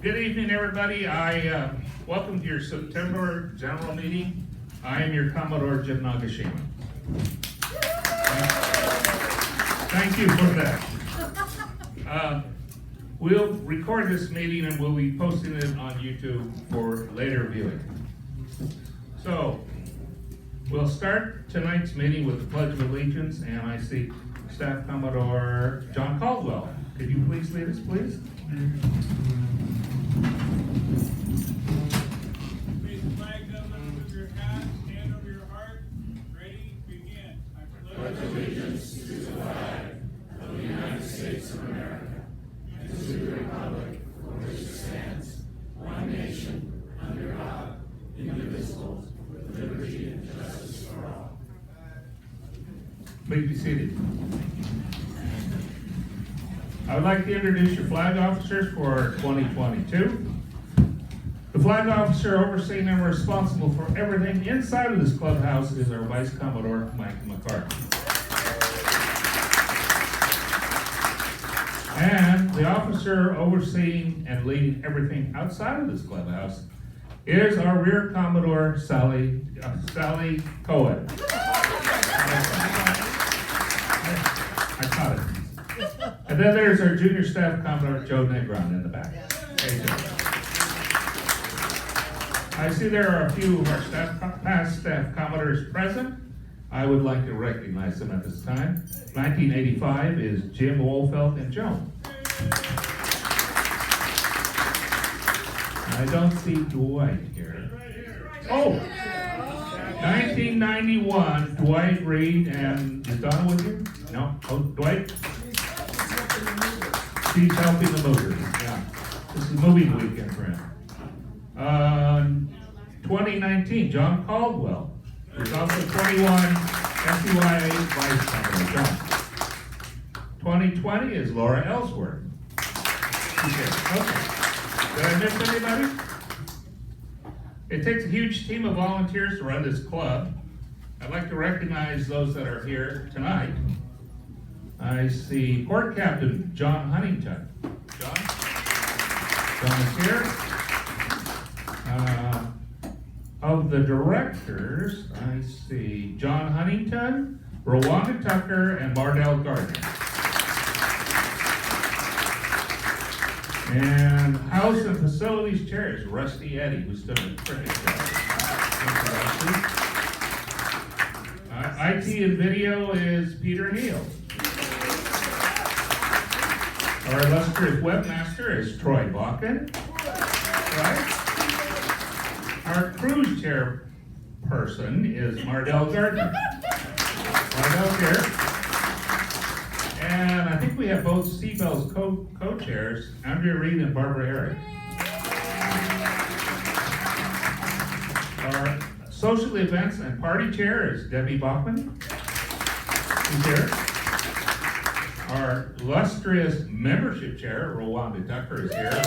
Good evening, everybody. I welcome to your September general meeting. I am your Commodore Jim Nagashima. Thank you for that. We'll record this meeting and we'll be posting it on YouTube for later viewing. So, we'll start tonight's meeting with the Pledge of Allegiance, and I see Staff Commodore John Caldwell. Could you please lead us, please? Raise the flag up with your hat, hand over your heart. Ready, begin. I pledge allegiance to the flag of the United States of America and to the republic for which it stands, one nation, under God, indivisible, with liberty and justice for all. Please be seated. I would like to introduce your flag officers for 2022. The flag officer overseeing and responsible for everything inside of this clubhouse is our Vice Commodore Mike McCarthy. And the officer overseeing and leading everything outside of this clubhouse is our Rear Commodore Sally Cohen. I caught it. And then there's our Junior Staff Commodore Joe Negron in the back. Hey, Joe. I see there are a few of our past staff Commodores present. I would like to recognize them at this time. 1985 is Jim Wolfelt and Joan. I don't see Dwight here. Oh! 1991, Dwight Reed, and is Donna with you? No? Oh, Dwight? She's helping the movers, yeah. This is moving weekend for him. 2019, John Caldwell. There's also 21 SUIA Vice Commodore John. 2020 is Laura Ellsworth. Okay. Did I miss anybody? It takes a huge team of volunteers to run this club. I'd like to recognize those that are here tonight. I see Port Captain John Huntington. John? John is here. Of the directors, I see John Huntington, Rwanda Tucker, and Mardell Gardner. And House and Facilities Chair is Rusty Eddy, who's doing a terrific job. IT and Video is Peter Neal. Our illustrious webmaster is Troy Bakken. Right? Our cruise chairperson is Mardell Gardner. Mardell's here. And I think we have both Seabell's co-chairs, Andrea Reed and Barbara Herrick. Our social events and party chair is Debbie Bachman. Who's here. Our illustrious membership chair, Rwanda Tucker, is here.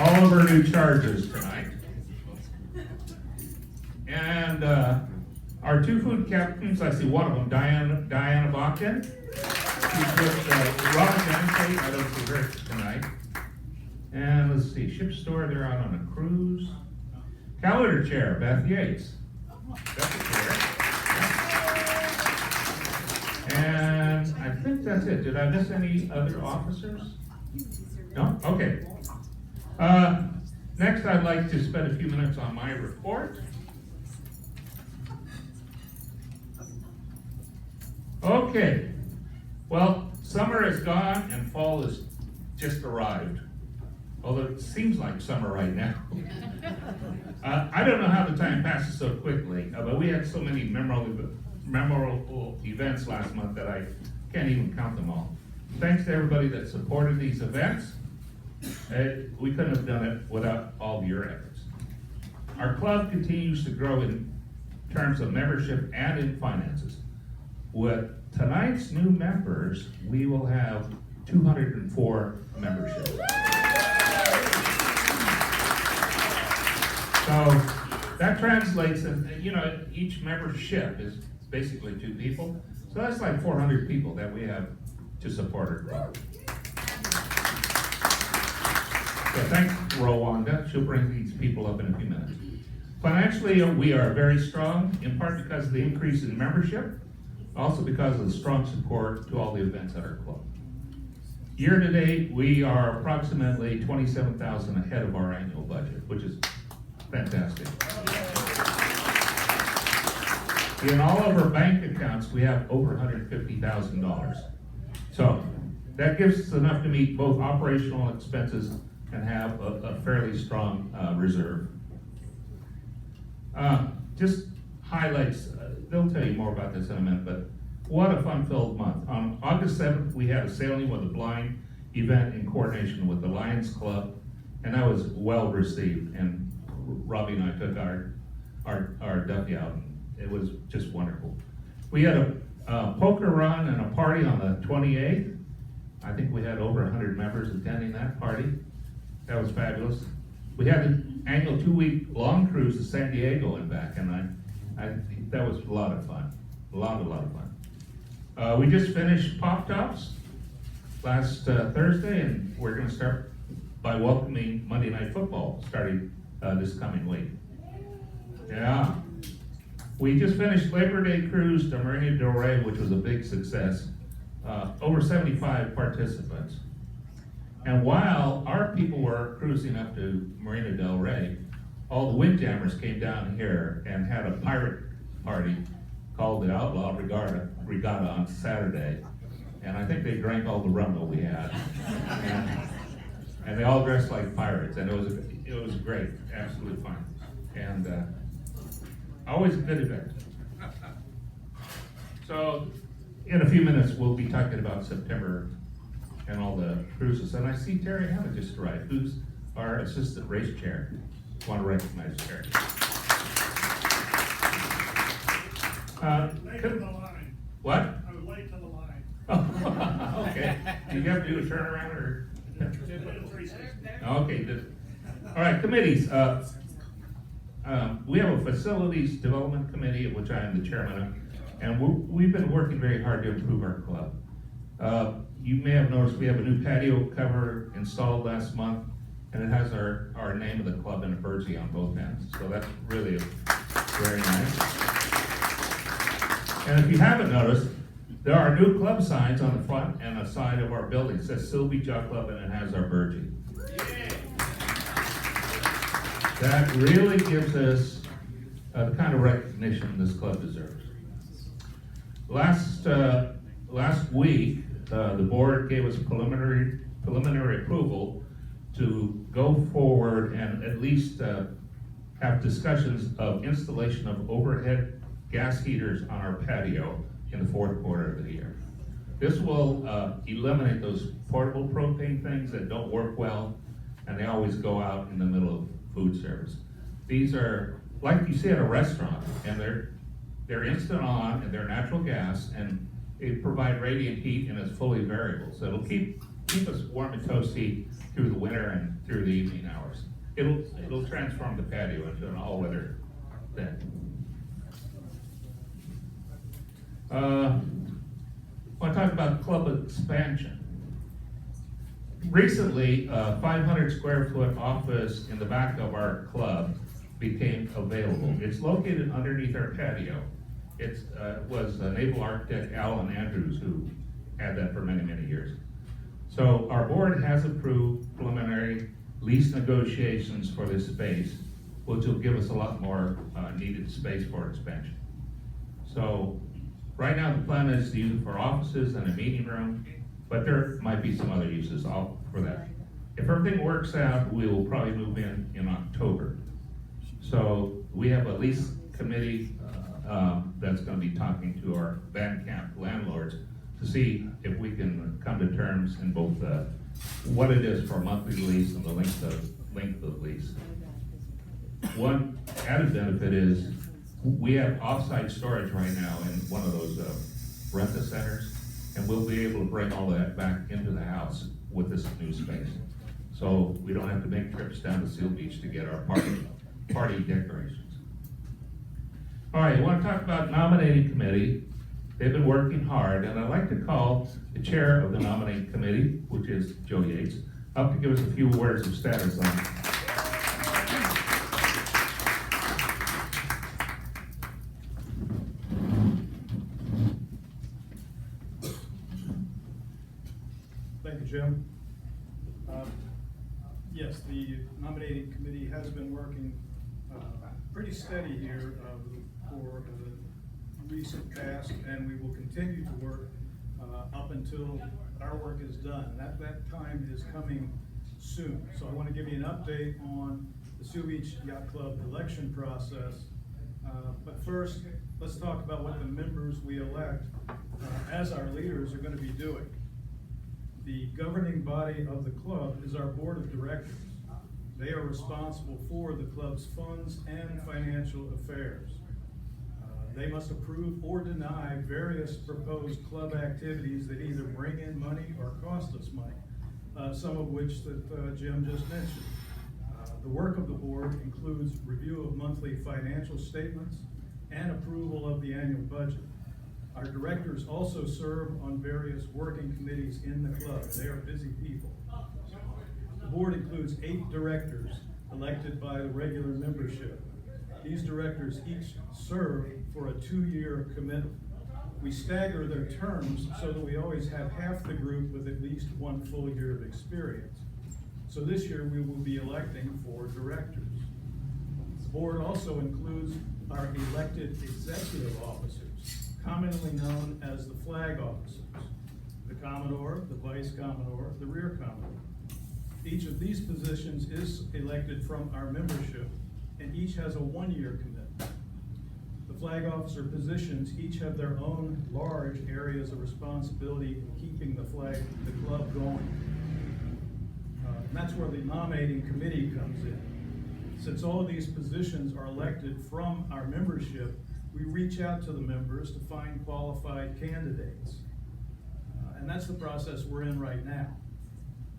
All of our new charges tonight. And our two food captains, I see one of them, Diana Bakken. She's with Robin Dante, I don't see her tonight. And let's see, ship store, they're out on a cruise. Calendar chair, Beth Yates. That's a chair. And I think that's it. Did I miss any other officers? No? Okay. Next, I'd like to spend a few minutes on my report. Okay. Well, summer is gone and fall has just arrived. Although it seems like summer right now. I don't know how the time passes so quickly, but we had so many memorable events last month that I can't even count them all. Thanks to everybody that supported these events. We couldn't have done it without all of your efforts. Our club continues to grow in terms of membership and in finances. With tonight's new members, we will have 204 memberships. So that translates, each membership is basically 2 people. So that's like 400 people that we have to support our club. So thanks, Rwanda. She'll bring these people up in a few minutes. Financially, we are very strong, in part because of the increase in membership, also because of the strong support to all the events at our club. Year to date, we are approximately $27,000 ahead of our annual budget, which is fantastic. In all of our bank accounts, we have over $150,000. So that gives us enough to meet both operational expenses and have a fairly strong reserve. Just highlights, they'll tell you more about this in a minute, but what a fun-filled month. On August 7th, we had a Sailing with the Blind event in coordination with the Lions Club, and that was well received. And Robbie and I took our ducky out, and it was just wonderful. We had a poker run and a party on the 28th. I think we had over 100 members attending that party. That was fabulous. We had an annual 2-week long cruise to San Diego and back, and that was a lot of fun. A lot of fun. We just finished Pop Tops last Thursday, and we're going to start by welcoming Monday Night Football starting this coming week. Yeah. We just finished Labor Day cruise to Marina del Rey, which was a big success. Over 75 participants. And while our people were cruising up to Marina del Rey, all the Windjammers came down here and had a pirate party called the Outlaw Regatta on Saturday. And I think they drank all the rum that we had. And they all dressed like pirates, and it was great, absolutely fun. And always a good event. So in a few minutes, we'll be talking about September and all the cruises. And I see Terry Hammond just arrived, who's our assistant race chair. Want to recognize Terry. Late to the line. What? I was late to the line. Okay. Do you have to do a turnaround or? Did a 360. Okay, good. All right, committees. We have a facilities development committee, of which I am the chairman of, and we've been working very hard to improve our club. You may have noticed we have a new patio cover installed last month, and it has our name of the club and a birdie on both ends. So that's really very nice. And if you haven't noticed, there are new club signs on the front and the side of our building. It says Sylvie Jock Club, and it has our birdie. That really gives us the kind of recognition this club deserves. Last week, the board gave us preliminary approval to go forward and at least have discussions of installation of overhead gas heaters on our patio in the fourth quarter of the year. This will eliminate those portable propane things that don't work well, and they always go out in the middle of food service. These are like you see at a restaurant, and they're instant on, and they're natural gas, and they provide radiant heat, and it's fully variable. So it'll keep us warm and toasty through the winter and through the evening hours. It'll transform the patio into an all-weather thing. I want to talk about club expansion. Recently, a 500 square foot office in the back of our club became available. It's located underneath our patio. It was naval architect Alan Andrews who had that for many, many years. So our board has approved preliminary lease negotiations for this space, which will give us a lot more needed space for expansion. So right now the plan is to use it for offices and a meeting room, but there might be some other uses for that. If everything works out, we will probably move in October. So we have a lease committee that's going to be talking to our band camp landlords to see if we can come to terms in both what it is for a monthly lease and the length of lease. One added benefit is we have offsite storage right now in one of those rent-a centers, and we'll be able to bring all that back into the house with this new space. So we don't have to make trips down to Seal Beach to get our party decorations. All right, I want to talk about nominating committee. They've been working hard, and I'd like to call the chair of the nominating committee, which is Joe Yates, up to give us a few words of status on it. Thank you, Jim. Yes, the nominating committee has been working pretty steady here for the recent past, and we will continue to work up until our work is done. That time is coming soon. So I want to give you an update on the Seal Beach Yacht Club election process. But first, let's talk about what the members we elect as our leaders are going to be doing. The governing body of the club is our board of directors. They are responsible for the club's funds and financial affairs. They must approve or deny various proposed club activities that either bring in money or cost us money, some of which that Jim just mentioned. The work of the board includes review of monthly financial statements and approval of the annual budget. Our directors also serve on various working committees in the club. They are busy people. The board includes 8 directors elected by the regular membership. These directors each serve for a 2-year commitment. We stagger their terms so that we always have half the group with at least 1 full year of experience. So this year we will be electing 4 directors. The board also includes our elected executive officers, commonly known as the flag officers, the Commodore, the Vice Commodore, the Rear Commodore. Each of these positions is elected from our membership, and each has a 1-year commitment. The flag officer positions each have their own large areas of responsibility in keeping the club going. And that's where the nominating committee comes in. Since all of these positions are elected from our membership, we reach out to the members to find qualified candidates. And that's the process we're in right now.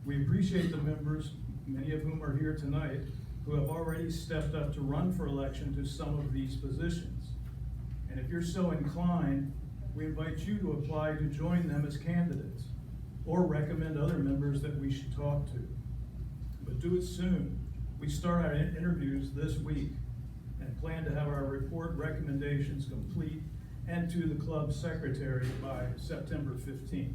We appreciate the members, many of whom are here tonight, who have already stepped up to run for election to some of these positions. And if you're so inclined, we invite you to apply to join them as candidates, or recommend other members that we should talk to. But do it soon. We start our interviews this week and plan to have our report recommendations complete and to the club secretary by September 15th.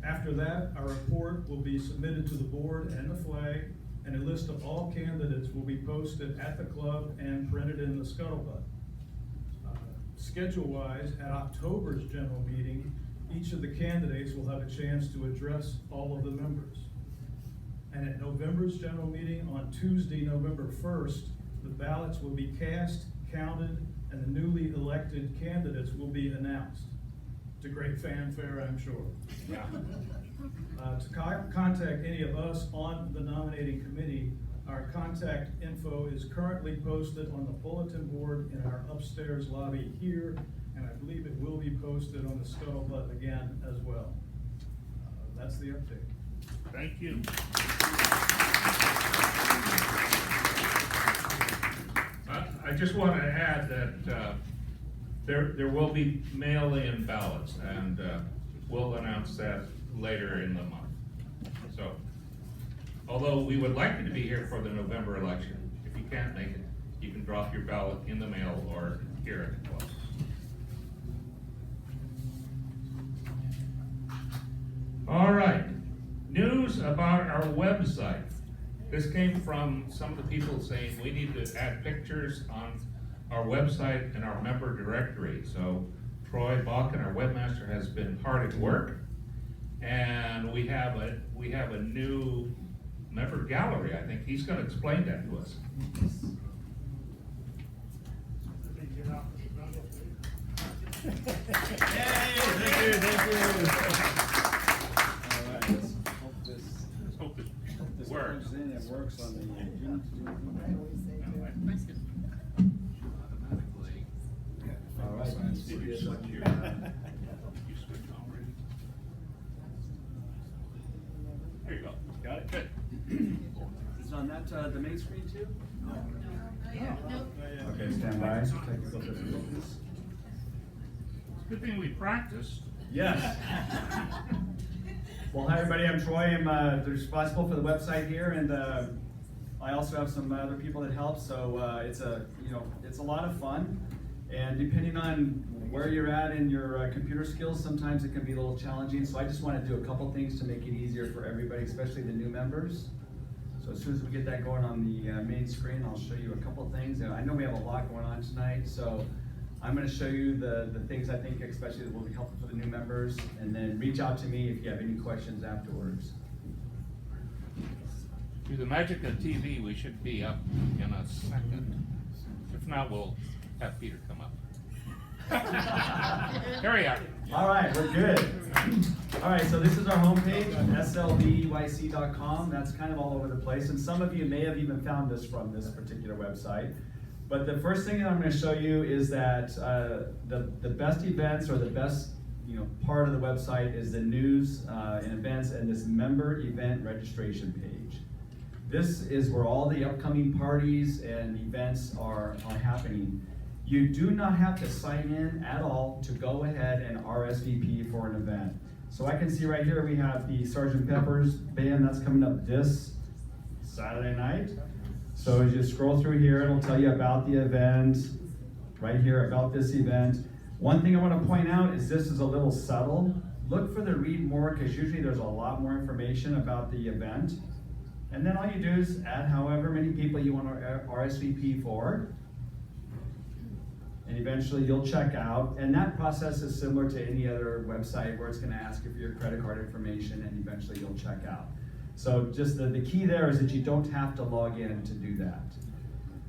After that, our report will be submitted to the board and the flag, and a list of all candidates will be posted at the club and printed in the scuttlebutt. Schedule-wise, at October's general meeting, each of the candidates will have a chance to address all of the members. And at November's general meeting on Tuesday, November 1st, the ballots will be cast, counted, and the newly elected candidates will be announced. It's a great fanfare, I'm sure. Yeah. To contact any of us on the nominating committee, our contact info is currently posted on the bulletin board in our upstairs lobby here, and I believe it will be posted on the scuttlebutt again as well. That's the update. Thank you. I just want to add that there will be mail-in ballots, and we'll announce that later in the month. So, although we would like you to be here for the November election, if you can't make it, you can drop your ballot in the mail or here at the club. All right, news about our website. This came from some of the people saying we need to add pictures on our website and our member directory. So Troy Bach, our webmaster, has been hard at work, and we have a new member gallery. I think he's going to explain that to us. Let's hope this works. Comes in, it works on the. All right. You switch already? There you go. Got it? Good. Is it on that, the main screen too? Okay, stand by. Technical difficulties. Good thing we practiced. Yes. Well, hi everybody, I'm Troy. I'm responsible for the website here, and I also have some other people that help. So it's a lot of fun, and depending on where you're at in your computer skills, sometimes it can be a little challenging. So I just want to do a couple things to make it easier for everybody, especially the new members. So as soon as we get that going on the main screen, I'll show you a couple things. And I know we have a lot going on tonight, so I'm going to show you the things I think especially that will be helpful for the new members, and then reach out to me if you have any questions afterwards. Through the magic of TV, we should be up in a second. If not, we'll have Peter come up. Here we are. All right, we're good. All right, so this is our homepage, slvyc.com. That's kind of all over the place, and some of you may have even found this from this particular website. But the first thing that I'm going to show you is that the best events, or the best part of the website, is the news and events and this member event registration page. This is where all the upcoming parties and events are happening. You do not have to sign in at all to go ahead and RSVP for an event. So I can see right here we have the Sgt. Pepper's band that's coming up this Saturday night. So as you scroll through here, it'll tell you about the event, right here about this event. One thing I want to point out is this is a little subtle. Look for the read more, because usually there's a lot more information about the event. And then all you do is add however many people you want to RSVP for. And eventually you'll check out. And that process is similar to any other website where it's going to ask you for your credit card information, and eventually you'll check out. So just the key there is that you don't have to log in to do that.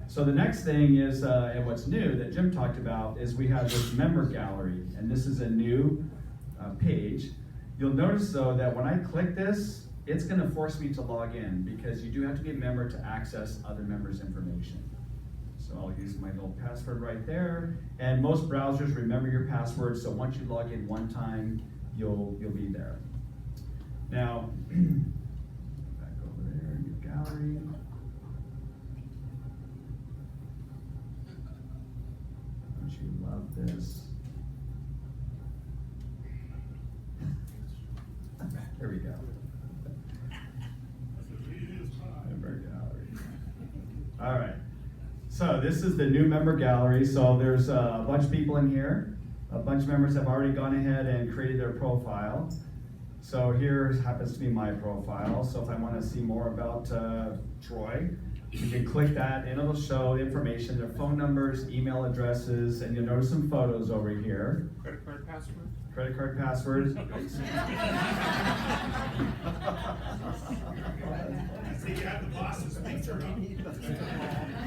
So the next thing is, and what's new that Jim talked about, is we have this member gallery, and this is a new page. You'll notice though that when I click this, it's going to force me to log in, because you do have to be a member to access other members' information. So I'll use my little password right there, and most browsers remember your password, so once you log in one time, you'll be there. Now, back over there, new gallery. Don't you love this? There we go. Member gallery. All right. So this is the new member gallery. So there's a bunch of people in here. A bunch of members have already gone ahead and created their profile. So here happens to be my profile. So if I want to see more about Troy, you can click that and it'll show information, their phone numbers, email addresses, and you'll notice some photos over here. Credit card password? Credit card passwords.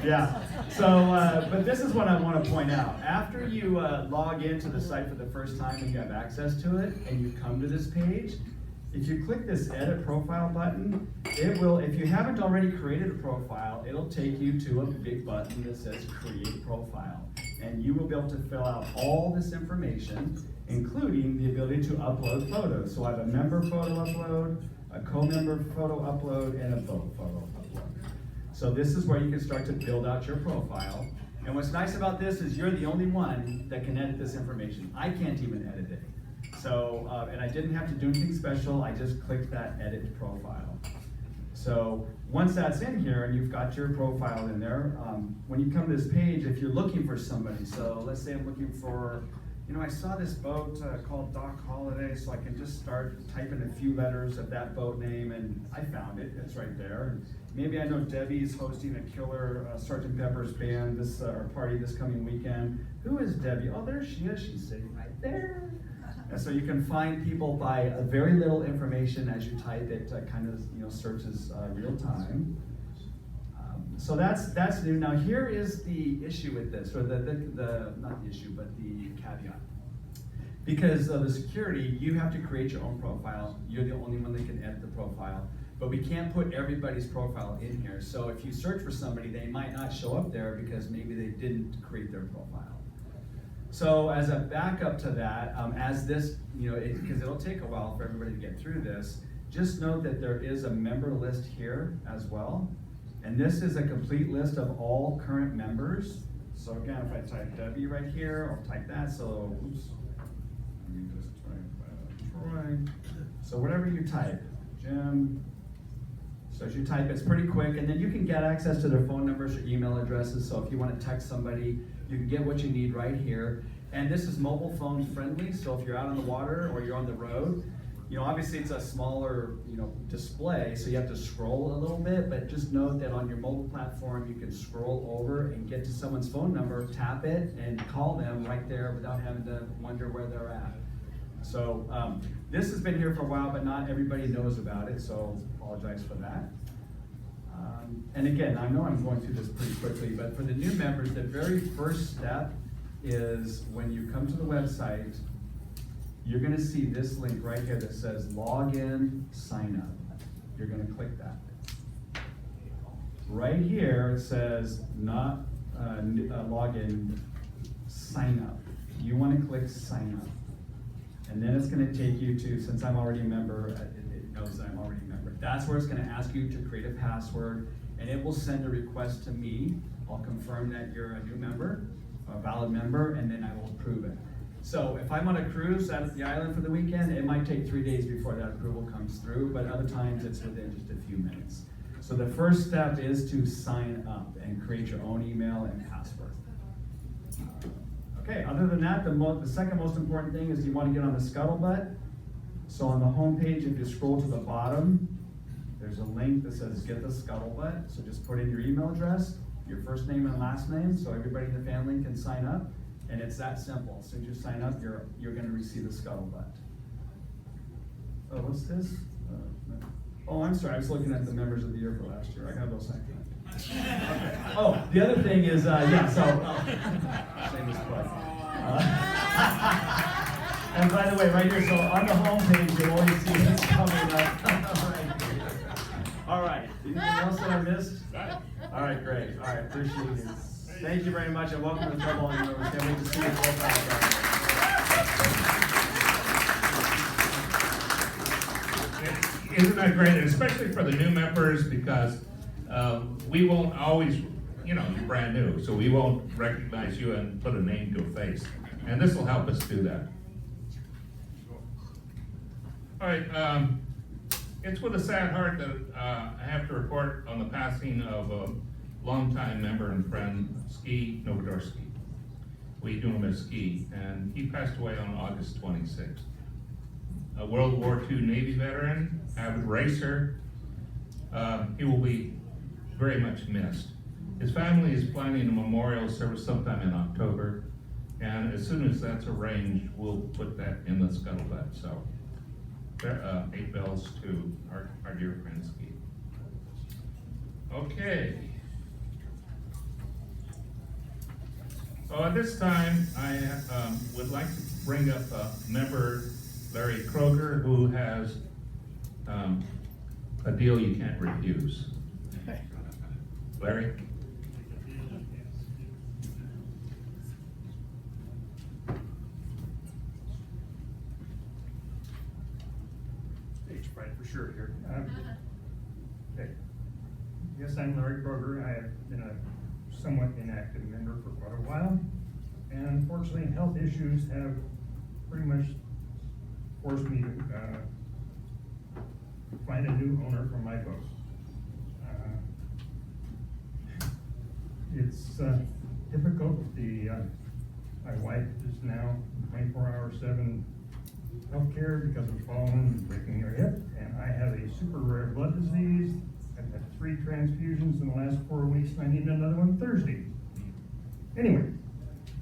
Yeah, so, but this is what I want to point out. After you log into the site for the first time and you have access to it, and you come to this page, if you click this edit profile button, it will, if you haven't already created a profile, it'll take you to a big button that says create profile. And you will be able to fill out all this information, including the ability to upload photos. So I have a member photo upload, a co-member photo upload, and a vote photo upload. So this is where you can start to build out your profile. And what's nice about this is you're the only one that can edit this information. I can't even edit it. So, and I didn't have to do anything special, I just clicked that edit profile. So once that's in here and you've got your profile in there, when you come to this page, if you're looking for somebody, so let's say I'm looking for, I saw this boat called Dock Holiday, so I can just start typing a few letters of that boat name, and I found it, it's right there. Maybe I know Debbie's hosting a killer Sgt. Pepper's band party this coming weekend. Who is Debbie? Oh, there she is, she's sitting right there. And so you can find people by very little information as you type it, kind of searches real time. So that's new. Now here is the issue with this, or the not the issue, but the caveat. Because of the security, you have to create your own profile. You're the only one that can edit the profile. But we can't put everybody's profile in here. So if you search for somebody, they might not show up there because maybe they didn't create their profile. So as a backup to that, as this, because it'll take a while for everybody to get through this, just note that there is a member list here as well. And this is a complete list of all current members. So again, if I type Debbie right here, I'll type that, so, oops. Let me just type Troy. So whatever you type, Jim, so as you type, it's pretty quick, and then you can get access to their phone numbers or email addresses, so if you want to text somebody, you can get what you need right here. And this is mobile phone friendly, so if you're out on the water or you're on the road, you know, obviously it's a smaller, you know, display, so you have to scroll a little bit, but just note that on your mobile platform, you can scroll over and get to someone's phone number, tap it, and call them right there without having to wonder where they're at. So, this has been here for a while, but not everybody knows about it, so apologize for that. And again, I know I'm going through this pretty quickly, but for the new members, the very first step is when you come to the website, you're gonna see this link right here that says login, sign up. You're gonna click that. Right here, it says not login, sign up. You wanna click sign up. And then it's gonna take you to, since I'm already a member, it knows that I'm already a member. That's where it's gonna ask you to create a password, and it will send a request to me. I'll confirm that you're a new member, a valid member, and then I will approve it. So if I'm on a cruise out at the island for the weekend, it might take 3 days before that approval comes through, but other times it's within just a few minutes. So the first step is to sign up and create your own email and password. Okay, other than that, the second most important thing is you want to get on the Scuttlebutt. So on the home page, if you scroll to the bottom, there's a link that says get the Scuttlebutt. So just put in your email address, your first name and last name, so everybody in the family can sign up. And it's that simple. As soon as you sign up, you're gonna receive the Scuttlebutt. Oh, what's this? Oh, I'm sorry, I was looking at the members of the year for last year. I got those second. Okay. Oh, the other thing is, shameless plug. And by the way, right here, so on the home page, you'll always see this coming up. Right here. All right, anything else that I missed? All right, great. All right, appreciate it. Thank you very much, and welcome to the Trouble on Yours. Can't wait to see you both out there. Isn't that great, especially for the new members, because we won't always, you know, you're brand new, so we won't recognize you and put a name to a face. And this will help us do that. All right, it's with a sad heart that I have to report on the passing of a longtime member and friend, Ski Novodorsky. We knew him as Ski, and he passed away on August 26th. A World War II Navy veteran, avid racer. He will be very much missed. His family is planning a memorial service sometime in October, and as soon as that's arranged, we'll put that in the Scuttlebutt. So, 8 bells to our dear friend Ski. Okay. So at this time, I would like to bring up member Larry Kroger, who has a deal you can't refuse. Larry? Stage fright for sure here. Okay. Yes, I'm Larry Kroger. I have been a somewhat inactive member for quite a while, and unfortunately, health issues have pretty much forced me to find a new owner for my boat. It's difficult. My wife is now 24/7 healthcare because of falling and breaking her hip, and I have a super rare blood disease. I've had 3 transfusions in the last 4 weeks, and I need another one Thursday. Anyway,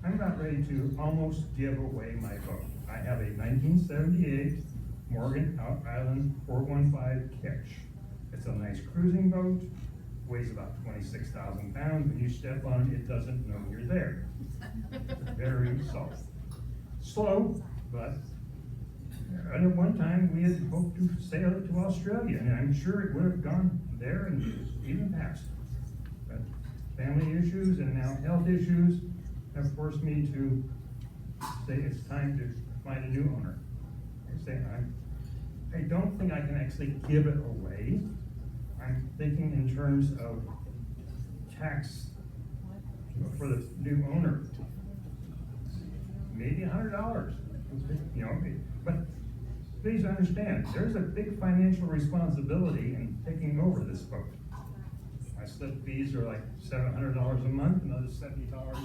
I'm about ready to almost give away my boat. I have a 1978 Morgan Out Island 415 Ketch. It's a nice cruising boat, weighs about 26,000 pounds. When you step on it, it doesn't know you're there. Very soft. Slow, but at one time we had hoped to sail it to Australia, and I'm sure it would have gone there and even past. But family issues and now health issues have forced me to say it's time to find a new owner. I don't think I can actually give it away. I'm thinking in terms of tax for the new owner. Maybe $100, you know, but please understand, there's a big financial responsibility in taking over this boat. My slip fees are like $700 a month, another $70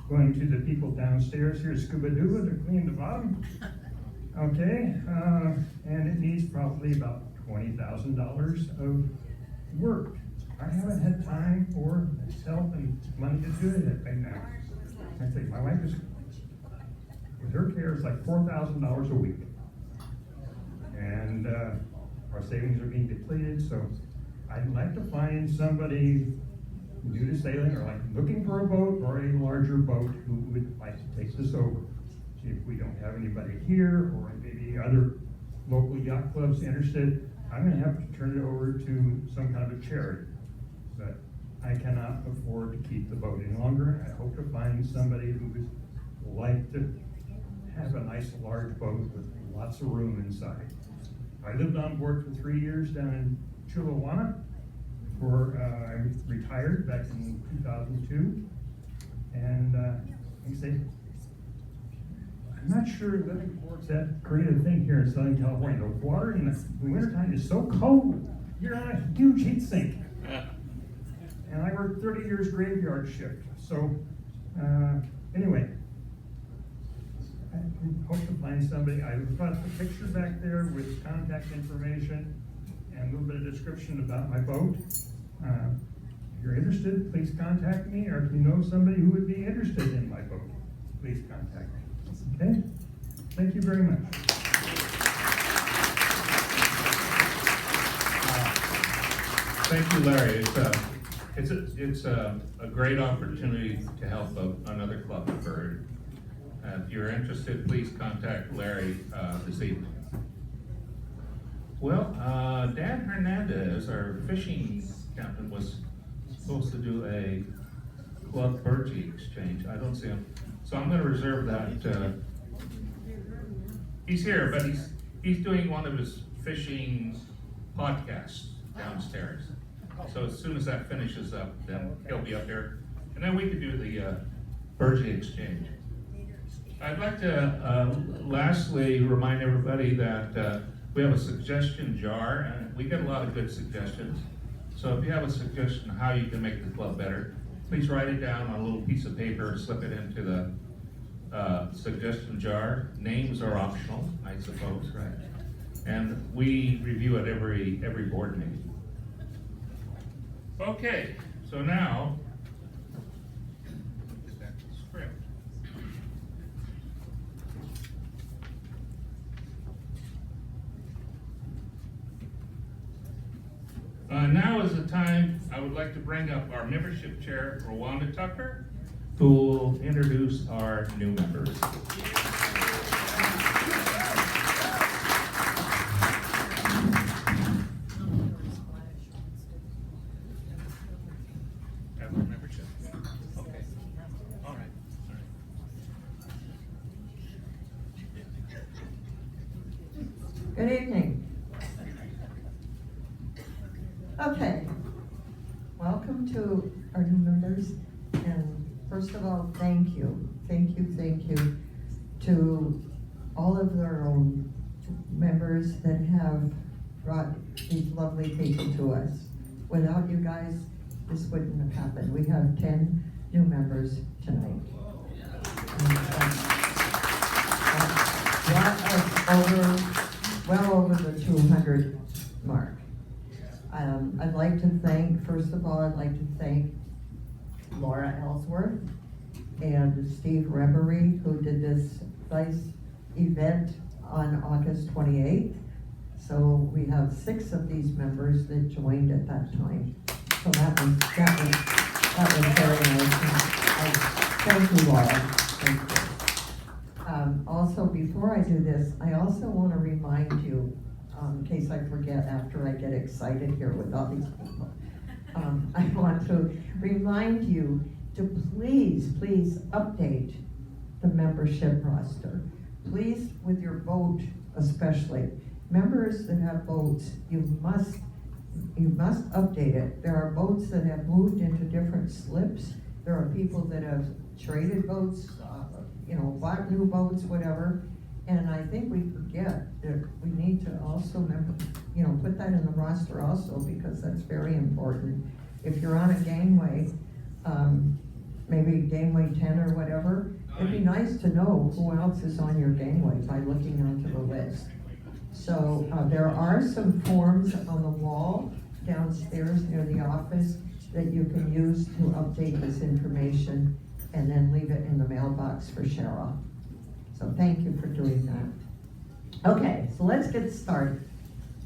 going to the people downstairs here, scuba duba, to clean the bottom. Okay, and it needs probably about $20,000 of work. I haven't had time or help and money to do it right now. I think my wife is, with her care, it's like $4,000 a week. And our savings are being depleted, so I'd like to find somebody new to sailing or like looking for a boat or a larger boat who would like to take this over. See if we don't have anybody here or maybe other local yacht clubs interested, I'm gonna have to turn it over to some kind of a charity. But I cannot afford to keep the boat any longer. I hope to find somebody who would like to have a nice large boat with lots of room inside. I lived on board for 3 years down in Chulawana. I retired back in 2002, and like I say, I'm not sure living aboard's that great a thing here in Southern California. The water in the wintertime is so cold. You're on a huge heat sink. And I worked 30 years graveyard shift. So anyway, I hope to find somebody. I've got the picture back there with contact information and a little bit of description about my boat. If you're interested, please contact me, or if you know somebody who would be interested in my boat, please contact me. Okay? Thank you very much. Thank you, Larry. It's a great opportunity to help another club member. If you're interested, please contact Larry this evening. Well, Dan Hernandez, our fishing captain, was supposed to do a club birdie exchange. I don't see him, so I'm going to reserve that. He's here, but he's doing one of his fishing podcasts downstairs. So as soon as that finishes up, then he'll be up here, and then we can do the birdie exchange. I'd like to lastly remind everybody that we have a suggestion jar, and we get a lot of good suggestions. So if you have a suggestion how you can make the club better, please write it down on a little piece of paper, slip it into the suggestion jar. Names are optional, I suppose, right? And we review it every board meeting. Okay, so now, script. Now is the time I would like to bring up our membership chair, Rwanda Tucker, who will introduce our new members. Have our membership? Okay. All right. Good evening. Okay, welcome to our new members, and first of all, thank you to all of our own members that have brought these lovely people to us. Without you guys, this wouldn't have happened. We have 10 new members tonight. Well over the 200 mark. I'd like to thank, first of all, Laura Ellsworth and Steve Rebery, who did this nice event on August 28th. So we have 6 of these members that joined at that time. So that was very nice. Thank you, Laura. Thank you. Also, before I do this, I also want to remind you, in case I forget after I get excited here with all these people, I want to remind you to please update the membership roster. Please, with your boat especially. Members that have boats, you must update it. There are boats that have moved into different slips. There are people that have traded boats, bought new boats, whatever. And I think we forget that we need to also put that in the roster also, because that's very important. If you're on a gangway, maybe gangway 10 or whatever, it'd be nice to know who else is on your gangway by looking onto the list. So there are some forms on the wall downstairs near the office that you can use to update this information and then leave it in the mailbox for Cheryl. So thank you for doing that. Okay, so let's get started.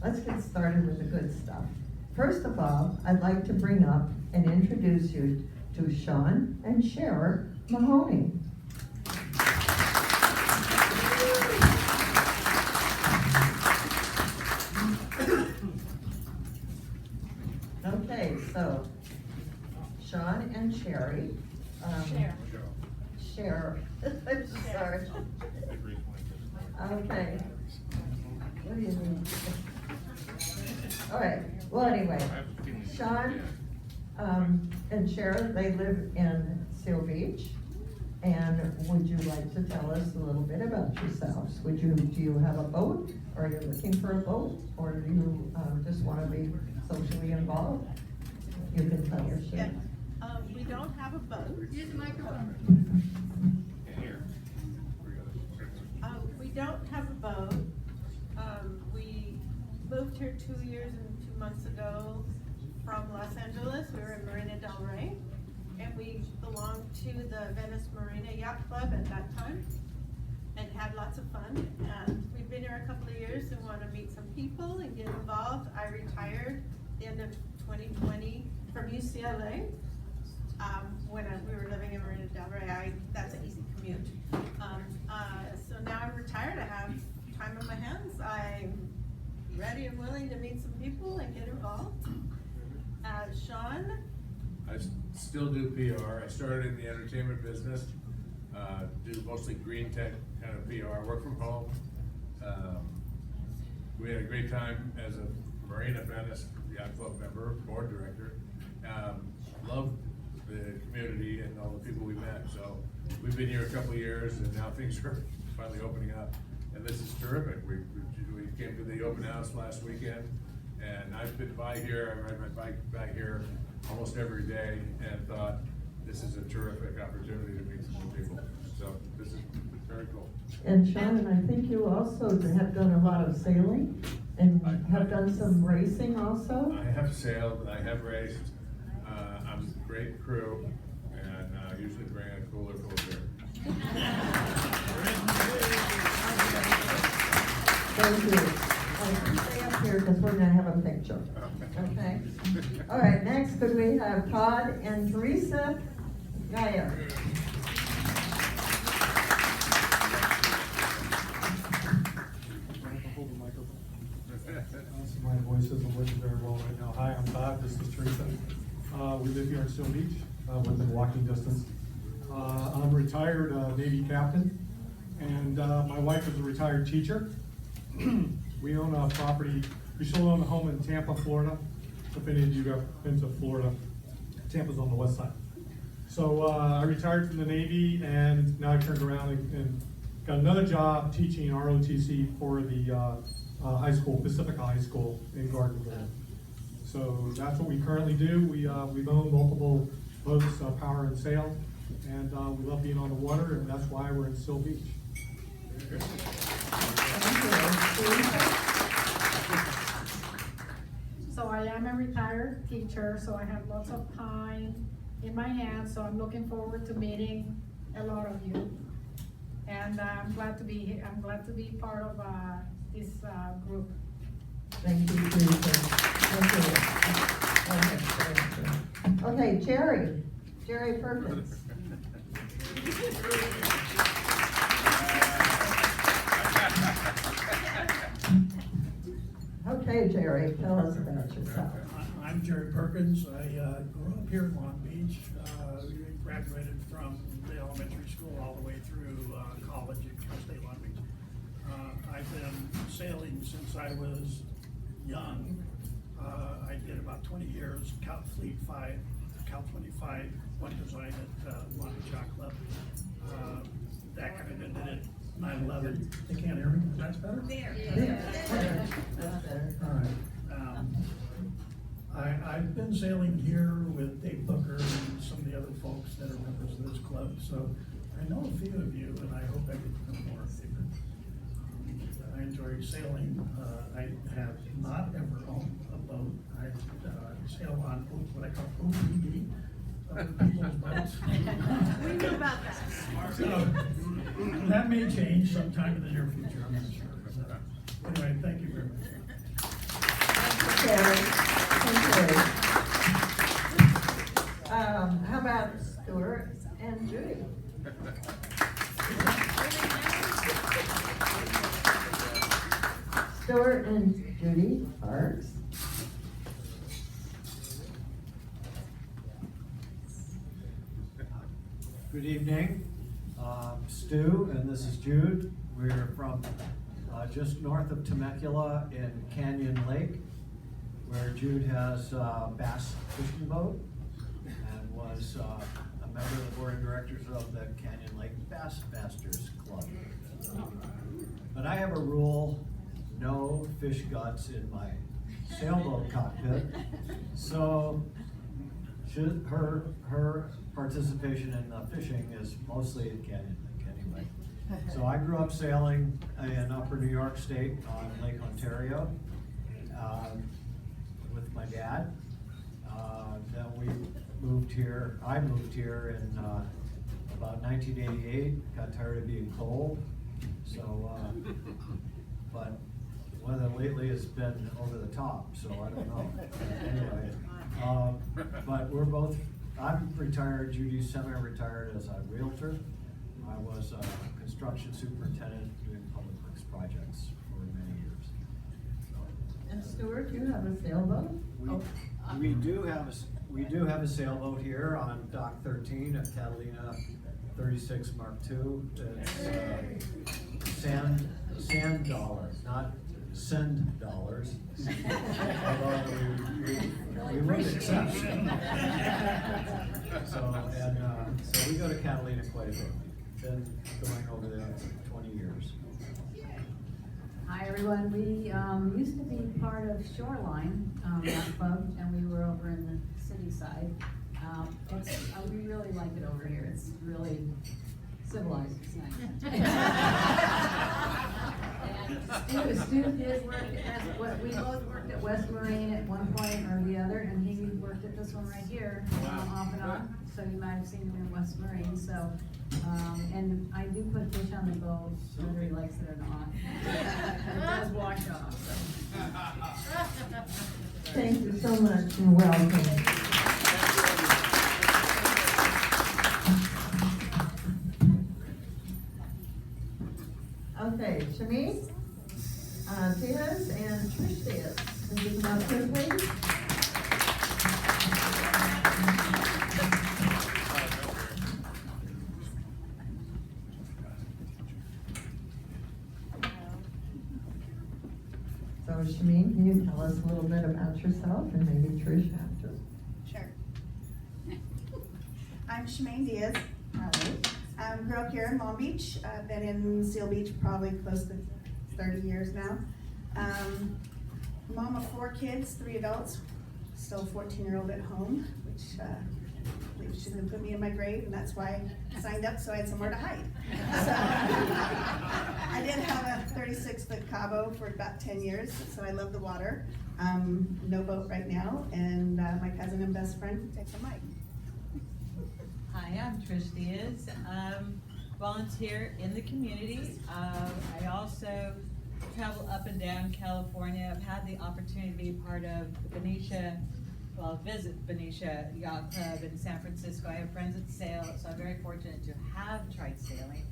Let's get started with the good stuff. First of all, I'd like to bring up and introduce you to Sean and Cher Mahoney. Okay, so Sean and Sherry. Cher. I'm sorry. Okay. What do you mean? All right, well, anyway, Sean and Cher, they live in Seal Beach. And would you like to tell us a little bit about yourselves? Do you have a boat? Are you looking for a boat? Or do you just want to be socially involved? You can tell us. Yeah. We don't have a boat. Use the microphone. We don't have a boat. We moved here 2 years and 2 months ago from Los Angeles. We were in Marina del Rey, and we belonged to the Venice Marina Yacht Club at that time, and had lots of fun. And we've been here a couple of years and want to meet some people and get involved. I retired at the end of 2020 from UCLA. When we were living in Marina del Rey, that's an easy commute. So now I'm retired, I have time on my hands, I'm ready and willing to meet some people and get involved. Sean? I still do PR. I started in the entertainment business, do mostly green tech kind of PR, work from home. We had a great time as a Marina Venice Yacht Club member, board director. Loved the community and all the people we met. So we've been here a couple of years, and now things are finally opening up. And this is terrific. We came to the open house last weekend, and I've been by here, I ride my bike by here almost every day, and thought this is a terrific opportunity to meet some more people. So this is very cool. And Sean, I think you also have done a lot of sailing and have done some racing also? I have sailed, I have raced. I'm a great crew, and usually bring a cooler full of beer. Thank you. Stay up here because we're gonna have a picture. Okay? All right, next could we have Todd and Teresa Geyer? My voice isn't working very well right now. Hi, I'm Todd, this is Teresa. We live here in Seal Beach, within walking distance. I'm a retired Navy captain, and my wife is a retired teacher. We own a property, we still own a home in Tampa, Florida. If any of you have been to Florida, Tampa's on the west side. So I retired from the Navy, and now I turned around and got another job teaching ROTC for the high school, Pacifica High School in Gardenville. So that's what we currently do. We've owned multiple boats, power and sail, and we love being on the water, and that's why we're in Seal Beach. So I am a retired teacher, so I have lots of time in my hands, so I'm looking forward to meeting a lot of you. And I'm glad to be here. I'm glad to be part of this group. Thank you, Teresa. Thank you. Okay, Jerry Perkins. Okay, Jerry, tell us about yourself. I'm Jerry Perkins. I grew up here in Long Beach. Graduated from the elementary school all the way through college at Cal State Long Beach. I've been sailing since I was young. I did about 20 years, Cal Fleet 5, Cal 25, one design at Long Beach Yacht Club. That kind of ended 9/11. They can't hear me, that's better? That's better. All right. I've been sailing here with Dave Booker and some of the other folks that are members of this club, so I know a few of you, and I hope I get to know more of you. I enjoy sailing. I have not ever owned a boat. I sail on what I call OPD, other people's boats. We knew about that. So, that may change sometime in the near future, I'm not sure. Anyway, thank you very much. Terry. Thank you. How about Stuart and Judy? Stuart and Judy Parks. Good evening, Stu, and this is Jude. We're from just north of Temecula in Canyon Lake, where Jude has a bass fishing boat and was a member of the board of directors of the Canyon Lake Bass Masters Club. But I have a rule, no fish guts in my sailboat cockpit, so her participation in the fishing is mostly in Canyon Lake anyway. So I grew up sailing in upper New York State on Lake Ontario with my dad. Then I moved here in about 1988, got tired of being cold. So, but weather lately has been over the top, so I don't know. Anyway, but we're both, I'm retired, Judy's semi-retired as a realtor. I was a construction superintendent doing public works projects for many years. And Stuart, you have a sailboat? We do have a sailboat here on Dock 13 at Catalina 36 Mark II. It's sand dollars, not send dollars. Although we would accept. So we go to Catalina quite a bit. Been going over there for 20 years. Hi everyone, we used to be part of Shoreline Yacht Club, and we were over in the city side. We really like it over here. It's really civilized. It's nice. And Stu did work we both worked at West Marine at one point or the other, and he worked at this one right here off and on. So you might have seen him in West Marine. So, and I do put fish on the boat, whether he likes it or not. It does wash off. So. Thank you so much and welcome. Okay, Shamice, Diaz, and Trish Diaz. Can you come up here, please? So Shameen, can you tell us a little bit about yourself and maybe Trish after? Sure. I'm Shemaine Diaz. Grew up here in Long Beach. I've been in Seal Beach probably close to 30 years now. Mom of 4 kids, 3 adults, still a 14-year-old at home, which I believe she's gonna put me in my grave, and that's why I signed up, so I had somewhere to hide. So, I did have a 36-foot Cabo for about 10 years, so I love the water. No boat right now, and my cousin and best friend takes the mic. Hi, I'm Trish Diaz. Volunteer in the community. I also travel up and down California. I've had the opportunity to be part of the visit Benicia Yacht Club in San Francisco. I have friends that sail, so I'm very fortunate to have tried sailing,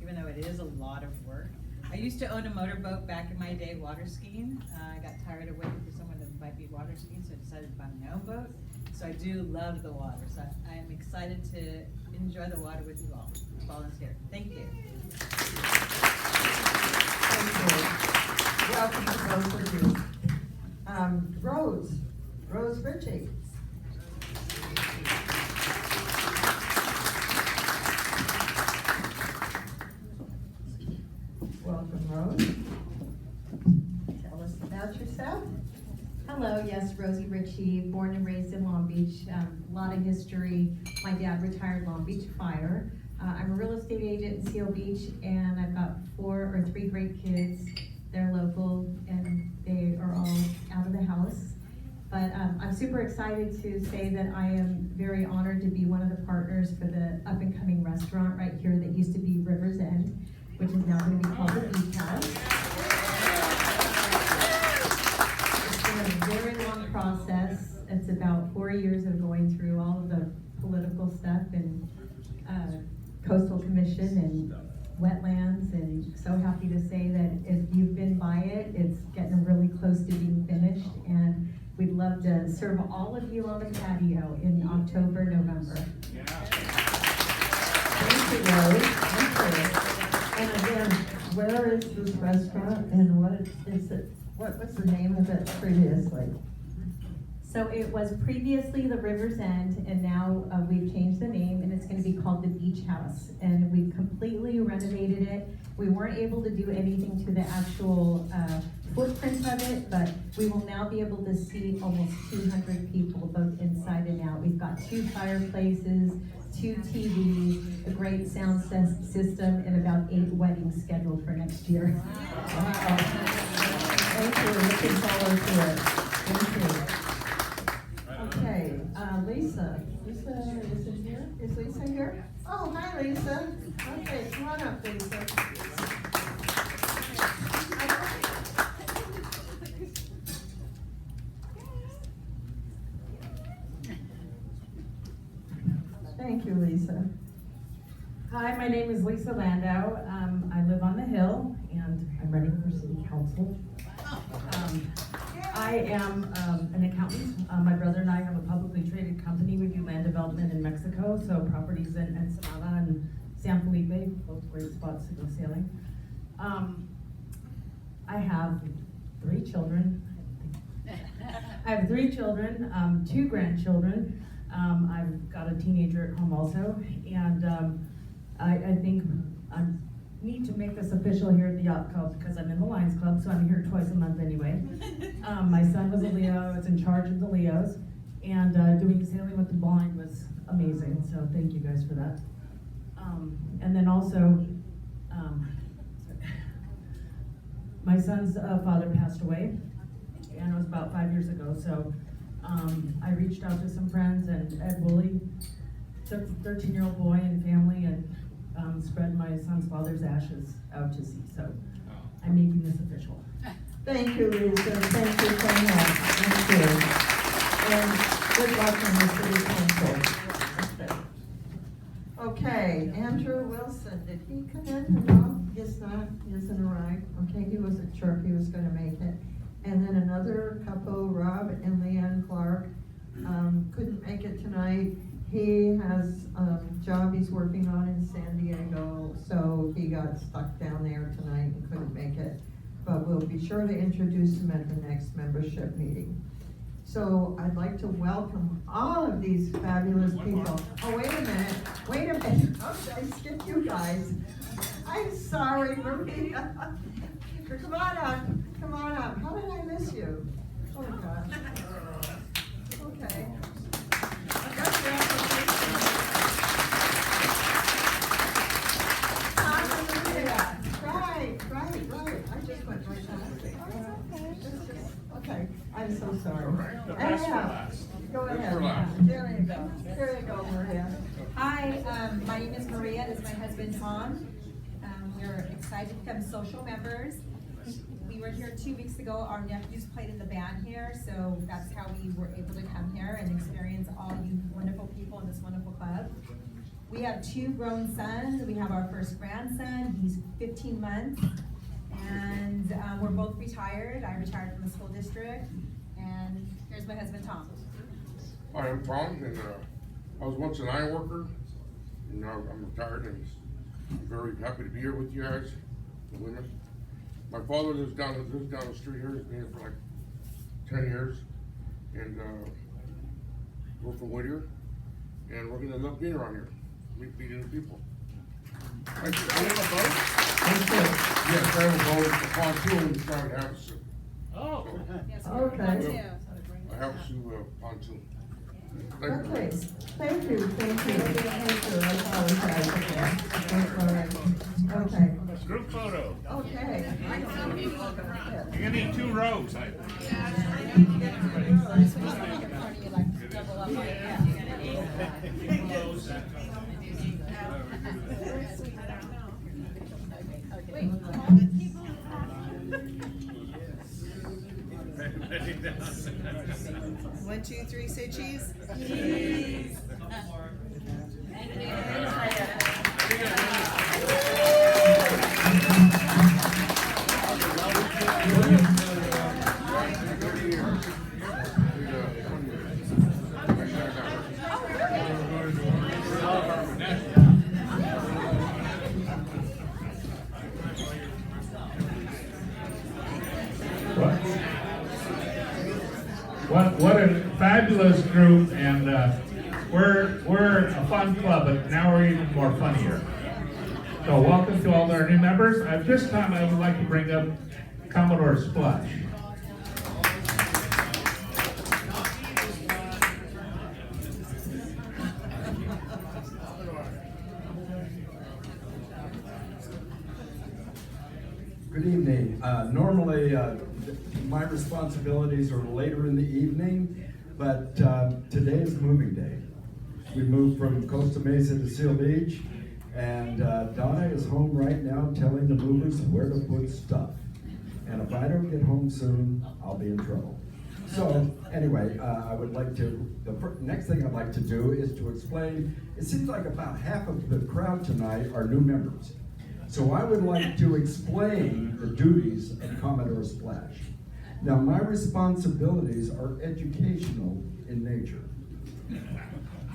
even though it is a lot of work. I used to own a motorboat back in my day, water skiing. I got tired of waiting for someone that might be water skiing, so I decided to buy my own boat. So I do love the water, so I am excited to enjoy the water with you all. Volunteer. Thank you. Thank you. Welcome to both of you. Rose Ritchie. Archie, born and raised in Long Beach, a lot of history. My dad retired Long Beach Fire. I'm a real estate agent in Seal Beach, and I've got 3 great kids. They're local, and they are all out of the house. But I'm super excited to say that I am very honored to be one of the partners for the up-and-coming restaurant right here that used to be River's End, which is now going to be called the Beach House. It's been a very long process. It's about 4 years of going through all of the political stuff and coastal commission and wetlands, and so happy to say that if you've been by it, it's getting really close to being finished, and we'd love to serve all of you on the patio in October, November. Thank you, Rose. Thank you. And again, where is this restaurant and what is it, what's the name of it previously? So it was previously the River's End, and now we've changed the name, and it's gonna be called the Beach House. And we've completely renovated it. We weren't able to do anything to the actual footprint of it, but we will now be able to seat almost 200 people, both inside and out. We've got 2 fireplaces, 2 TVs, a great sound system, and about 8 weddings scheduled for next year. Wow. Thank you, looking forward to it. Thank you. Okay, Lisa. Lisa isn't here? Is Lisa here? Oh, hi, Lisa. Okay, come on up, Lisa. Thank you, Lisa. Hi, my name is Lisa Landau. I live on the Hill, and I'm running for city council. I am an accountant. My brother and I have a publicly traded company. We do land development in Mexico, so properties in Ensenada and San Felipe, both great spots to go sailing. I have 3 children. I have 3 children, 2 grandchildren. I've got a teenager at home also, and I think I need to make this official here at the Yacht Club because I'm in the Lions Club, so I'm here twice a month anyway. My son was a Leo, I was in charge of the Leos, and doing Sailing with the Blind was amazing, so thank you guys for that. And then also, my son's father passed away, and it was about 5 years ago, so I reached out to some friends, and Ed Woolley took the 13-year-old boy and family and spread my son's father's ashes out to sea, so I'm making this official. Thank you, Lisa. Thank you so much. Thank you. And good luck on the city council. Okay, Andrew Wilson, did he come in? No, he's not. He hasn't arrived. Okay, he wasn't sure if he was going to make it. And then another couple, Rob and Leanne Clark, couldn't make it tonight. He has a job he's working on in San Diego, so he got stuck down there tonight and couldn't make it. But we'll be sure to introduce him at the next membership meeting. So I'd like to welcome all of these fabulous people. Oh, wait a minute. Oh, I skipped you guys. I'm sorry, Maria. Come on up. Come on up. How did I miss you? Oh, God. Okay. I got your application. Hallelujah. Right. I just went right past it. Okay, I'm so sorry. Anyhow, go ahead. There you go. There you go, Maria. Hi, my name is Maria. This is my husband, Tom. We're excited to become social members. We were here 2 weeks ago. Our nephews played in the band here, so that's how we were able to come here and experience all you wonderful people in this wonderful club. We have 2 grown sons. We have our first grandson. He's 15 months. And we're both retired. I retired from the school district. And here's my husband, Tom. Hi, I'm Tom, and I was once an iron worker, and now I'm retired, and I'm very happy to be here with you guys, the women. My father lives down the street here. He's been here for like 10 years, and we're from Whittier, and we're gonna love being around here, meeting new people. Thank you. I have a boat? Yes, I have a boat. It's a pontoon. It's trying to have us. Oh. Okay. I a Havasu pontoon. Thank you. Okay, thank you. I apologize again. Okay. Group photo. Okay. You're gonna need 2 rows, I One, two, three, say cheese. Cheese. What a fabulous group, and we're a fun club, but now we're even more funnier. So welcome to all our new members. At this time, I would like to bring up Commodore Splash. Good evening. Normally, my responsibilities are later in the evening, but today is moving day. We moved from Costa Mesa to Seal Beach, and Donna is home right now telling the movers where to put stuff. And if I don't get home soon, I'll be in trouble. So anyway, I would like to, the next thing I'd like to do is to explain, it seems like about half of the crowd tonight are new members. So I would like to explain the duties of Commodore Splash. Now, my responsibilities are educational in nature.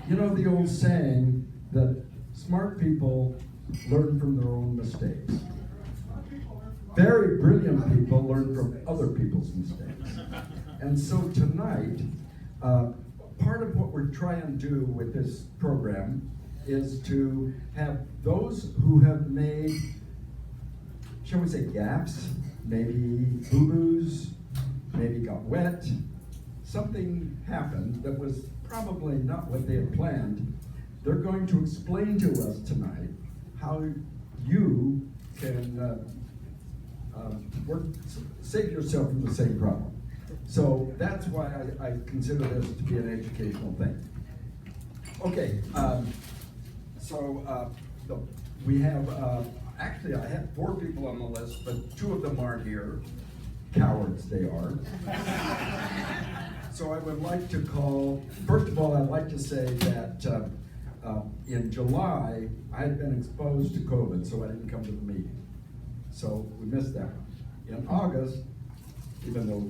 You know the old saying that smart people learn from their own mistakes. Very brilliant people learn from other people's mistakes. And so tonight, part of what we're trying to do with this program is to have those who have made, shall we say, gaps, maybe boo-boos, maybe got wet, something happened that was probably not what they had planned. They're going to explain to us tonight how you can save yourself from the same problem. So that's why I consider this to be an educational thing. Okay, we have, actually I had 4 people on the list, but 2 of them aren't here. Cowards they are. So I would like to call, first of all, I'd like to say that in July, I had been exposed to COVID, so I didn't come to the meeting. So we missed that one. In August, even though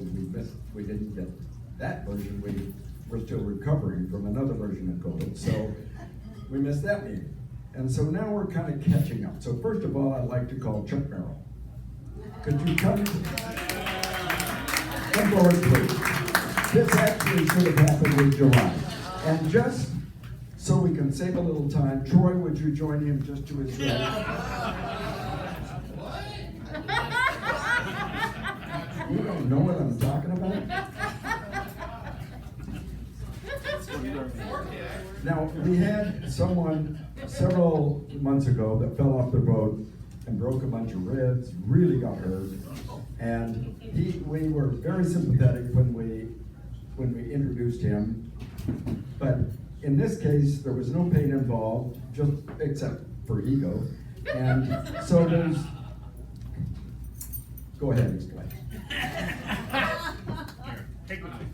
we didn't get that version, we were still recovering from another version of COVID, so we missed that meeting. And so now we're kind of catching up. So first of all, I'd like to call Chuck Merrill. Could you come forward, please? This actually should have happened in July. And just so we can save a little time, Troy, would you join him just to his right? You don't know what I'm talking about? Now, we had someone several months ago that fell off the boat and broke a bunch of ribs, really got hurt. And we were very sympathetic when we introduced him. But in this case, there was no pain involved, just except for ego. And so there's, go ahead and explain. Take the mic.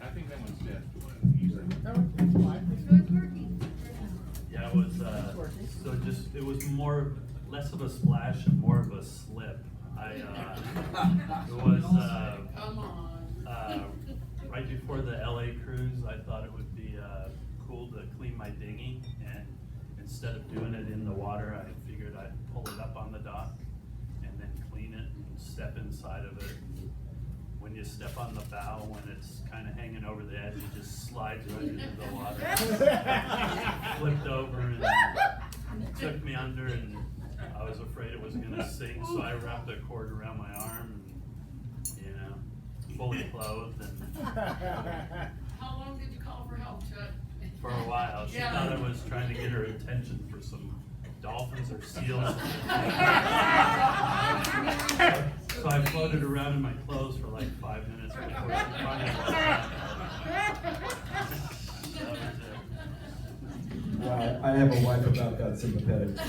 I think that one's dead. Yeah, it was, it was less of a splash and more of a slip. It was, right before the LA cruise, I thought it would be, cool to clean my dinghy, and instead of doing it in the water, I figured I'd pull it up on the dock and then clean it and step inside of it. When you step on the bow, when it's kind of hanging over the edge, it just slides right into the water. Flipped over and took me under, and I was afraid it was gonna sink, so I wrapped a cord around my arm and fully clothed, and How long did you call for help, Chuck? for a while, she thought I was trying to get her attention for some dolphins or seals. So I floated around in my clothes for like 5 minutes before she finally woke up. That was it. I have a wife about that sympathetic.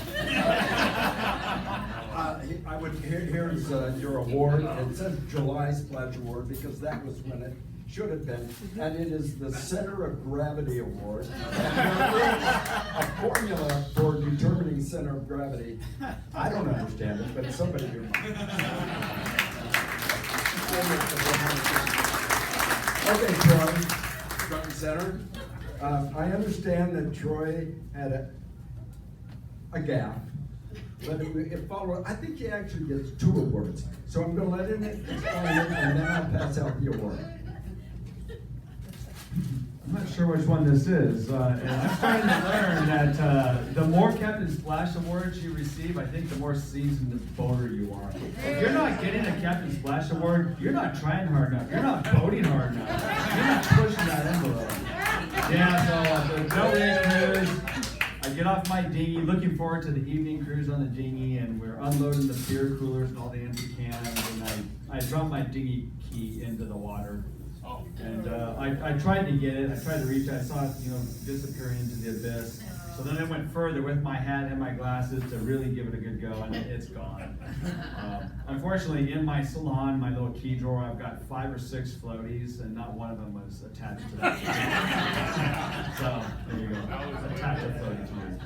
Here's your award. It says July Splash Award because that was when it should have been, and it is the Center of Gravity Award. And there is a formula for determining center of gravity. I don't understand it, but somebody do. Okay, Troy, front and center. I understand that Troy had a gaffe, but it followed. I think he actually gets 2 awards. So I'm going to let him explain it, and then I'll pass out the award. I'm not sure which one this is, and I'm starting to learn that the more Captain Splash awards you receive, I think the more seasoned boater you are. If you're not getting a Captain Splash award, you're not trying hard enough. You're not boating hard enough. You're not pushing that envelope. Yeah, so the Delray cruise, I get off my dinghy, looking forward to the evening cruise on the dinghy, and we're unloading the beer coolers and all the empty cans, and I drop my dinghy key into the water. And I tried to get it, I tried to reach it, I saw it, disappearing into the abyss. So then I went further with my hat and my glasses to really give it a good go, and it's gone. Unfortunately, in my salon, my little key drawer, I've got 5 or 6 floaties, and not one of them was attached to that. So, there you go. Attach a floaty to it.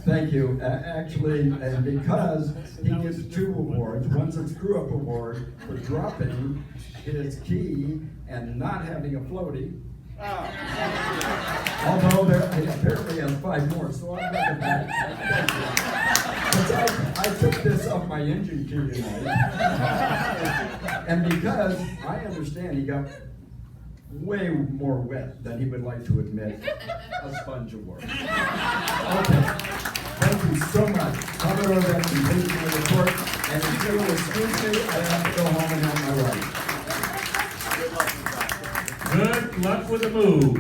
Thank you. Actually, and because he gets 2 awards, one's a screw-up award for dropping his key and not having a floaty. Although he apparently has 5 more, so I'm not back. I took this off my engine key tonight. And because I understand he got way more wet than he would like to admit, a sponge award. Okay. Thank you so much. Commodore, that completes my report. And if you will excuse me, I have to go home and have my right. Good luck with the move.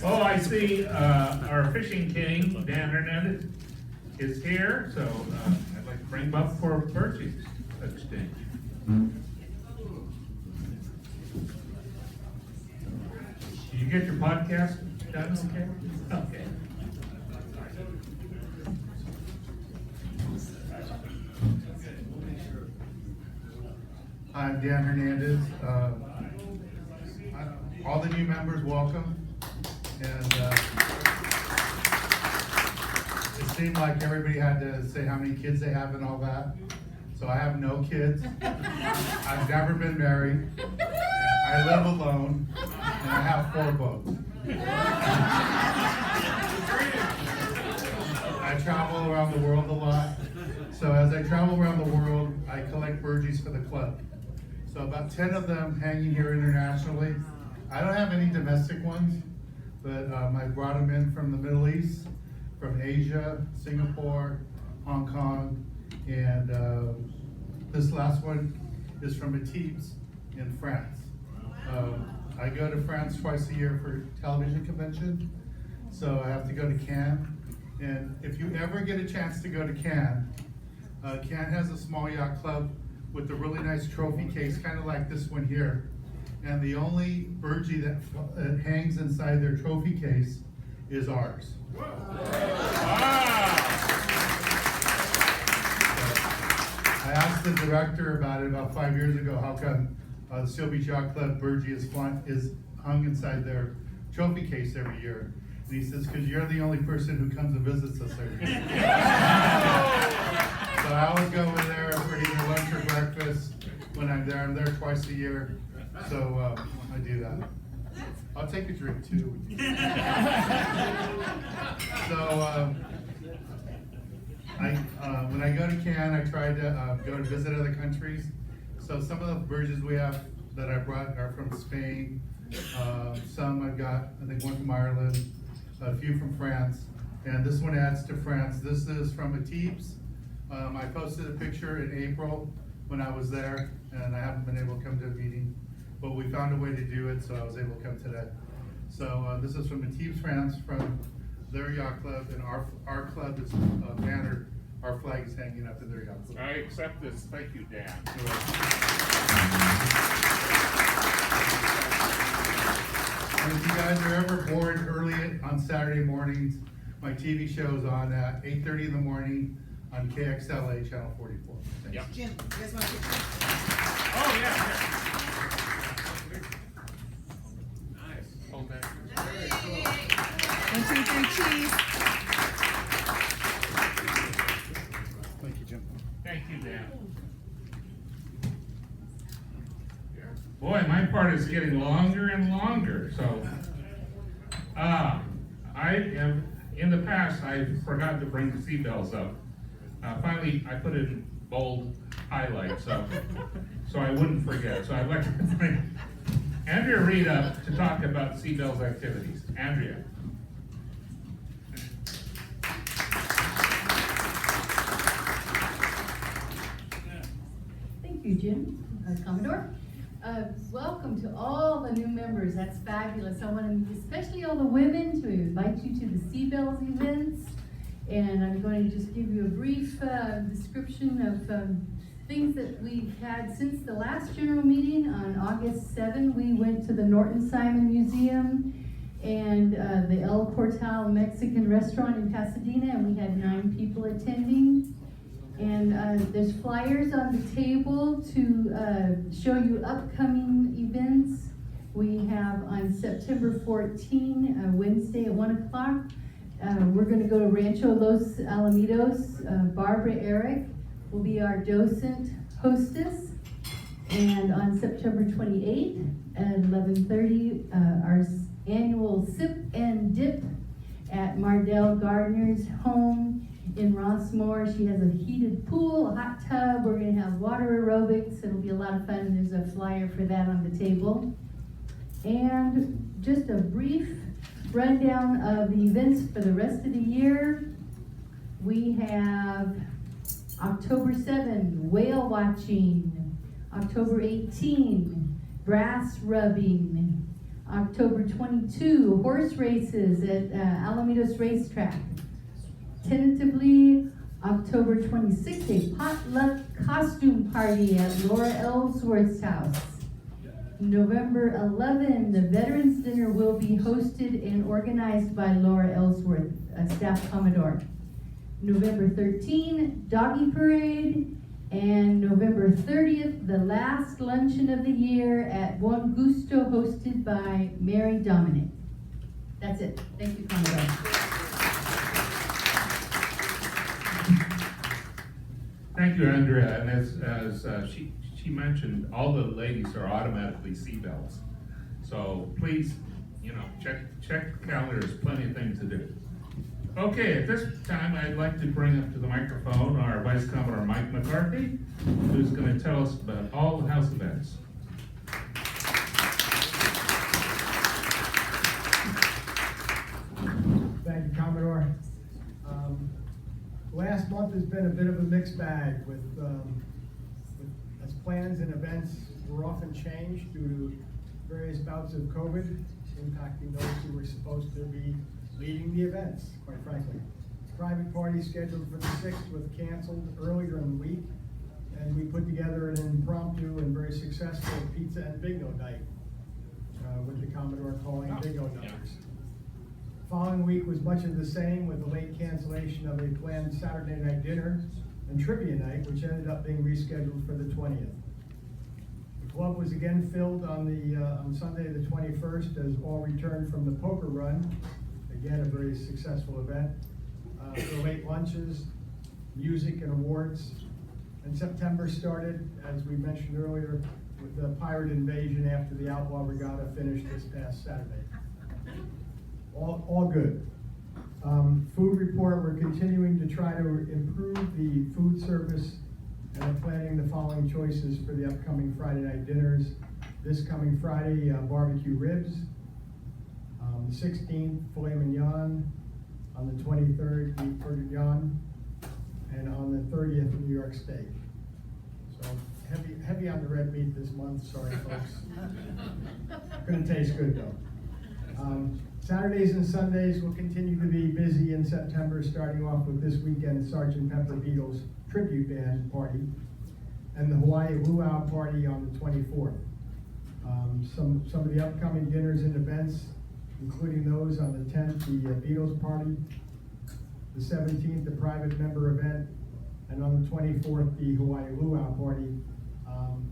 Oh, I see our fishing king, Dan Hernandez, is here, so I'd like to bring him up for Birchie's exchange. Did you get your podcast done? Okay. I'm Dan Hernandez. All the new members, welcome. And it seemed like everybody had to say how many kids they have and all that. So I have no kids. I've never been married. I live alone, and I have 4 boats. I travel around the world a lot. So as I travel around the world, I collect burgees for the club. So about 10 of them hanging here internationally. I don't have any domestic ones, but I brought them in from the Middle East, from Asia, Singapore, Hong Kong, and this last one is from Etibes in France. I go to France twice a year for television convention, so I have to go to Cannes. And if you ever get a chance to go to Cannes, Cannes has a small yacht club with a really nice trophy case, kind of like this one here. And the only burgee that hangs inside their trophy case is ours. Wow. I asked the director about it about 5 years ago, how come the Seal Beach Yacht Club burgee is hung inside their trophy case every year. And he says, because you're the only person who comes and visits us every year. So I always go over there for either lunch or breakfast when I'm there. I'm there twice a year, so I do that. I'll take a drink too. So when I go to Cannes, I try to go to visit other countries. So some of the burgees we have that I brought are from Spain. Some I've got, I think one from Ireland, a few from France, and this one adds to France. This is from Etibes. I posted a picture in April when I was there, and I haven't been able to come to a meeting, but we found a way to do it, so I was able to come today. So this is from Matisse France from their yacht club, and our club is banner. Our flag is hanging up in their yacht club. I accept this. Thank you, Dan. And if you guys are ever bored early on Saturday mornings, my TV show is on at 8:30 in the morning on KXLA Channel 44. Thanks. Yep. Jim, you guys want to picture? Oh, yeah. Nice. Hold that. 1, 2, 3, cheese. Thank you, Jim. Thank you, Dan. Boy, my part is getting longer and longer, so. In the past, I forgot to bring the seatbelts up. Finally, I put it in bold highlight, so I wouldn't forget. So I'd like to bring Andrea Reed up to talk about seatbelts activities. Andrea. Thank you, Jim, Commodore. Welcome to all the new members. That's fabulous. I want to, especially all the women, to invite you to the Seabells events. And I'm going to just give you a brief description of things that we've had since the last general meeting on August 7. We went to the Norton Simon Museum and the El Portal Mexican restaurant in Pasadena, and we had 9 people attending. And there's flyers on the table to show you upcoming events. We have on September 14, Wednesday at 1 o'clock, we're going to go to Rancho Los Alamitos. Barbara Eric will be our docent hostess. And on September 28th at 11:30, our annual Sip and Dip at Mardell Gardner's home in Rossmore. She has a heated pool, a hot tub. We're going to have water aerobics. It'll be a lot of fun. There's a flyer for that on the table. And just a brief rundown of the events for the rest of the year. We have October 7, whale watching. October 18, brass rubbing. October 22, horse races at Alamitos Racetrack. Tentatively, October 26th, a potluck costume party at Laura Ellsworth's house. November 11, the Veterans Dinner will be hosted and organized by Laura Ellsworth, Staff Commodore. November 13, Doggy Parade. And November 30th, the last luncheon of the year at Buen Gusto, hosted by Mary Dominic. That's it. Thank you, Commodore. Thank you, Andrea. And as she mentioned, all the ladies are automatically seatbelts. So please, check the calendar. There's plenty of things to do. Okay, at this time, I'd like to bring up to the microphone our Vice Commodore Mike McCarthy, who's going to tell us about all the house events. Thank you, Commodore. Last month has been a bit of a mixed bag as plans and events were often changed due to various bouts of COVID impacting those who were supposed to be leading the events, quite frankly. Private party scheduled for the 6th was canceled earlier in the week, and we put together an impromptu and very successful pizza and bingo night with the Commodore calling bingo numbers. Following week was much of the same, with a late cancellation of a planned Saturday night dinner and trivia night, which ended up being rescheduled for the 20th. The club was again filled on Sunday the 21st as all returned from the poker run. Again, a very successful event. For late lunches, music and awards. And September started, as we mentioned earlier, with the pirate invasion after the Outlaw Regatta finished this past Saturday. All good. Food report, we're continuing to try to improve the food service and are planning the following choices for the upcoming Friday night dinners. This coming Friday, barbecue ribs. The 16th, filet mignon. On the 23rd, beef bourguignon. And on the 30th, New York steak. So heavy on the red meat this month, sorry folks. Gonna taste good though. Saturdays and Sundays will continue to be busy in September, starting off with this weekend Sgt. Pepper Beatles tribute band party and the Hawaii Luau party on the 24th. Some of the upcoming dinners and events, including those on the 10th, the Beatles party, the 17th, the private member event, and on the 24th, the Hawaii Luau party.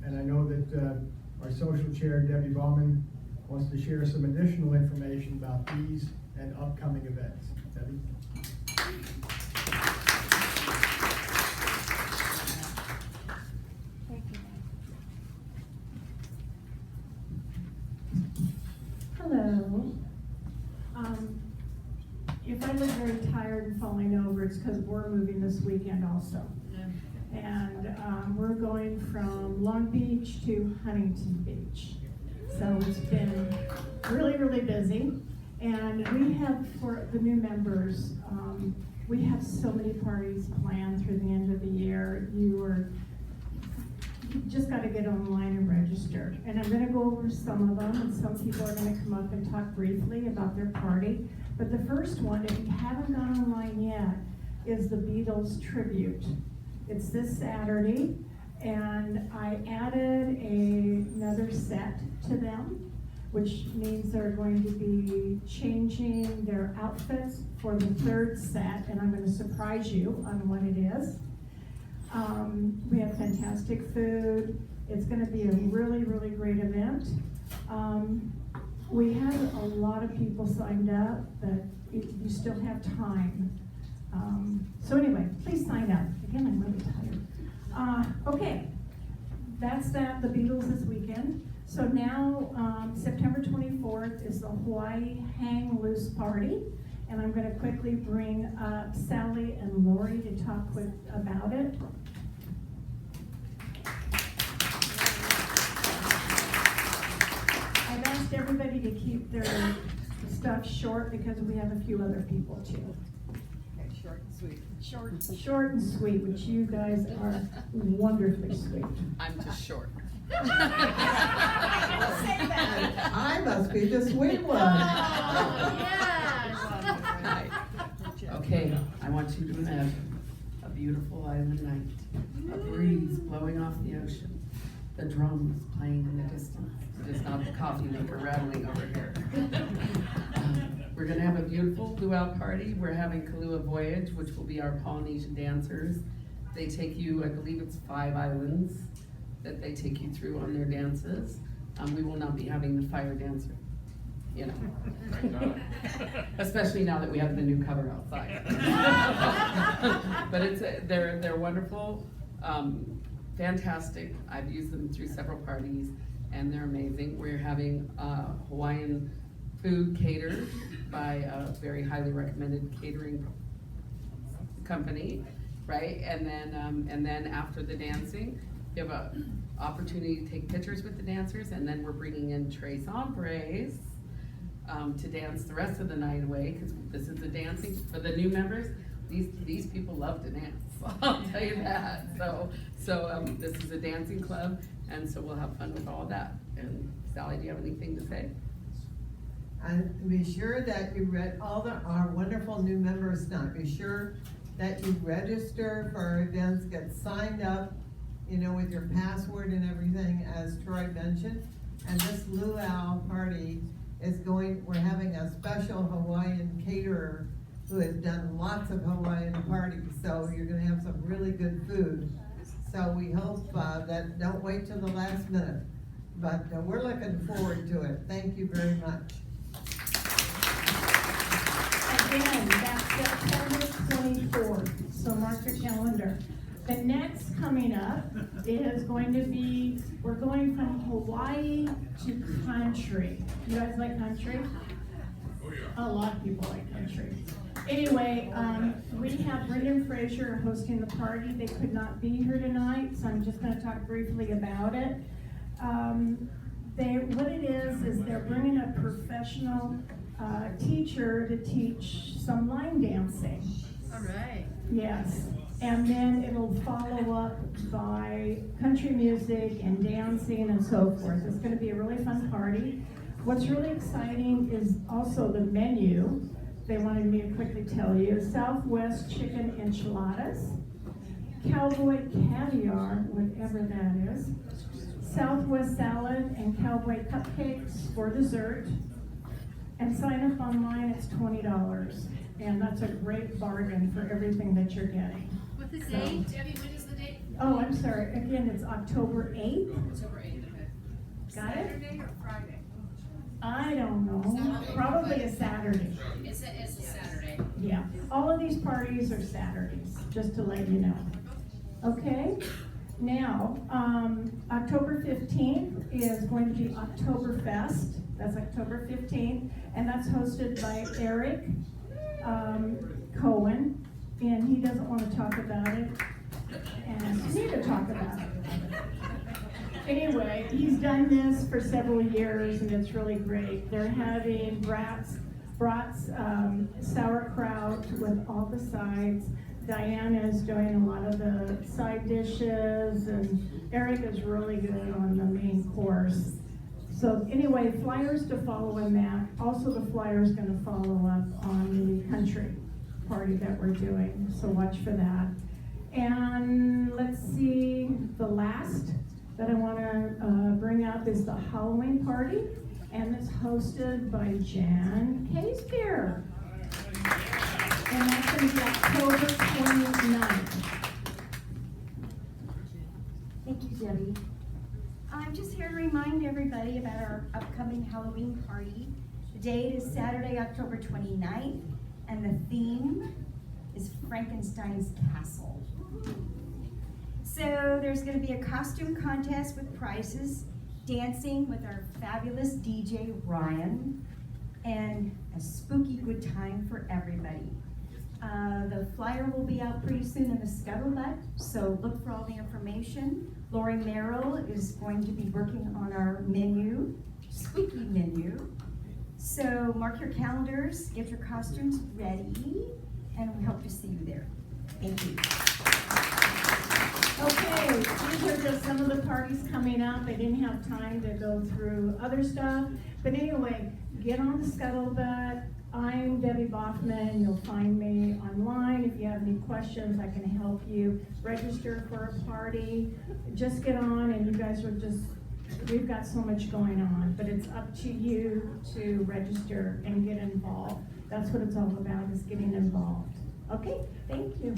And I know that our social chair, Debbie Bauman, wants to share some additional information about these and upcoming events. Debbie? Hello. If I look very tired and falling over, it's because we're moving this weekend also. And we're going from Long Beach to Huntington Beach. So it's been really, really busy. And we have, for the new members, we have so many parties planned through the end of the year. You just got to get online and register. And I'm going to go over some of them, and some people are going to come up and talk briefly about their party. But the first one, if you haven't gone online yet, is the Beatles tribute. It's this Saturday, and I added another set to them, which means they're going to be changing their outfits for the third set, and I'm going to surprise you on what it is. We have fantastic food. It's going to be a really, really great event. We have a lot of people signed up, but you still have time. So anyway, please sign up. Again, I'm really tired. Okay, that's that, the Beatles this weekend. So now, September 24th is the Hawaii Hang Loose Party. And I'm gonna quickly bring up Sally and Lori to talk about it. I've asked everybody to keep their stuff short because we have a few other people too. Okay, short and sweet. Short and sweet, which you guys are wonderfully sweet. I'm just short. We'll say that. I must be the sweet one. Hi. Okay, I want you to imagine a beautiful island night, a breeze blowing off the ocean, the drums playing in the distance. It is not the coffee maker rattling over here. We're gonna have a beautiful luau party. We're having Kalua Voyage, which will be our Polynesian dancers. They take you, I believe it's 5 islands that they take you through on their dances. We will not be having the fire dancer, you know. Especially now that we have the new cover outside. But they're wonderful, fantastic. I've used them through several parties and they're amazing. We're having Hawaiian food catered by a very highly recommended catering company, right? And then after the dancing, you have an opportunity to take pictures with the dancers, and then we're bringing in Tres Hombres to dance the rest of the night away, because this is the dancing for the new members. These people love to dance, I'll tell you that. So this is a dancing club, and so we'll have fun with all that. And Sally, do you have anything to say? And be sure that you read our wonderful new members now. Be sure that you register for our events, get signed up, you know, with your password and everything, as Troy mentioned. And this luau party is we're having a special Hawaiian caterer who has done lots of Hawaiian parties, so you're gonna have some really good food. So we hope that, don't wait till the last minute, but we're looking forward to it. Thank you very much. Again, that's September 24th, so mark your calendar. The next coming up is going to be, we're going from Hawaii to country. You guys like country? Oh, yeah. A lot of people like country. Anyway, we have Brendan Fraser hosting the party. They could not be here tonight, so I'm just gonna talk briefly about it. What it is they're bringing a professional teacher to teach some line dancing. All right. Yes. And then it'll follow up by country music and dancing and so forth. It's gonna be a really fun party. What's really exciting is also the menu. They wanted me to quickly tell you. Southwest chicken enchiladas, cowboy caviar, whatever that is, Southwest salad and cowboy cupcakes for dessert. And sign up online, it's $20. And that's a great bargain for everything that you're getting. What's the So- date? Debbie, when is the date? Oh, I'm sorry, again, it's October 8th. October 8th, okay. Got it? Saturday or Friday? I don't know, Saturday. probably a Saturday. It's a Saturday. Yeah, all of these parties are Saturdays, just to let you know. Okay, now, October 15th is going to be Oktoberfest. That's October 15th, and that's hosted by Eric Cohen, and he doesn't want to talk about it, and I need to talk about it. Anyway, he's done this for several years, and it's really great. They're having brats, sauerkraut with all the sides. Diana is doing a lot of the side dishes, and Eric is really good on the main course. So anyway, flyers to follow in that. Also, the flyer's gonna follow up on the country party that we're doing, so watch for that. And let's see, the last that I wanna bring up is the Halloween party, and it's hosted by Jan Casebeer. And that's gonna be October 29th. Thank you, Debbie. I'm just here to remind everybody about our upcoming Halloween party. The date is Saturday, October 29th, and the theme is Frankenstein's Castle. So there's gonna be a costume contest with prizes, dancing with our fabulous DJ Ryan, and a spooky good time for everybody. The flyer will be out pretty soon in the scuttlebutt, so look for all the information. Lori Merrill is going to be working on our menu, spooky menu. So mark your calendars, get your costumes ready, and we hope to see you there. Thank you. Okay, these are just some of the parties coming up. I didn't have time to go through other stuff. But anyway, get on the scuttlebutt. I'm Debbie Boffman. You'll find me online. If you have any questions, I can help you register for a party. Just get on, and you guys are just, we've got so much going on, but it's up to you to register and get involved. That's what it's all about, is getting involved. Okay, thank you.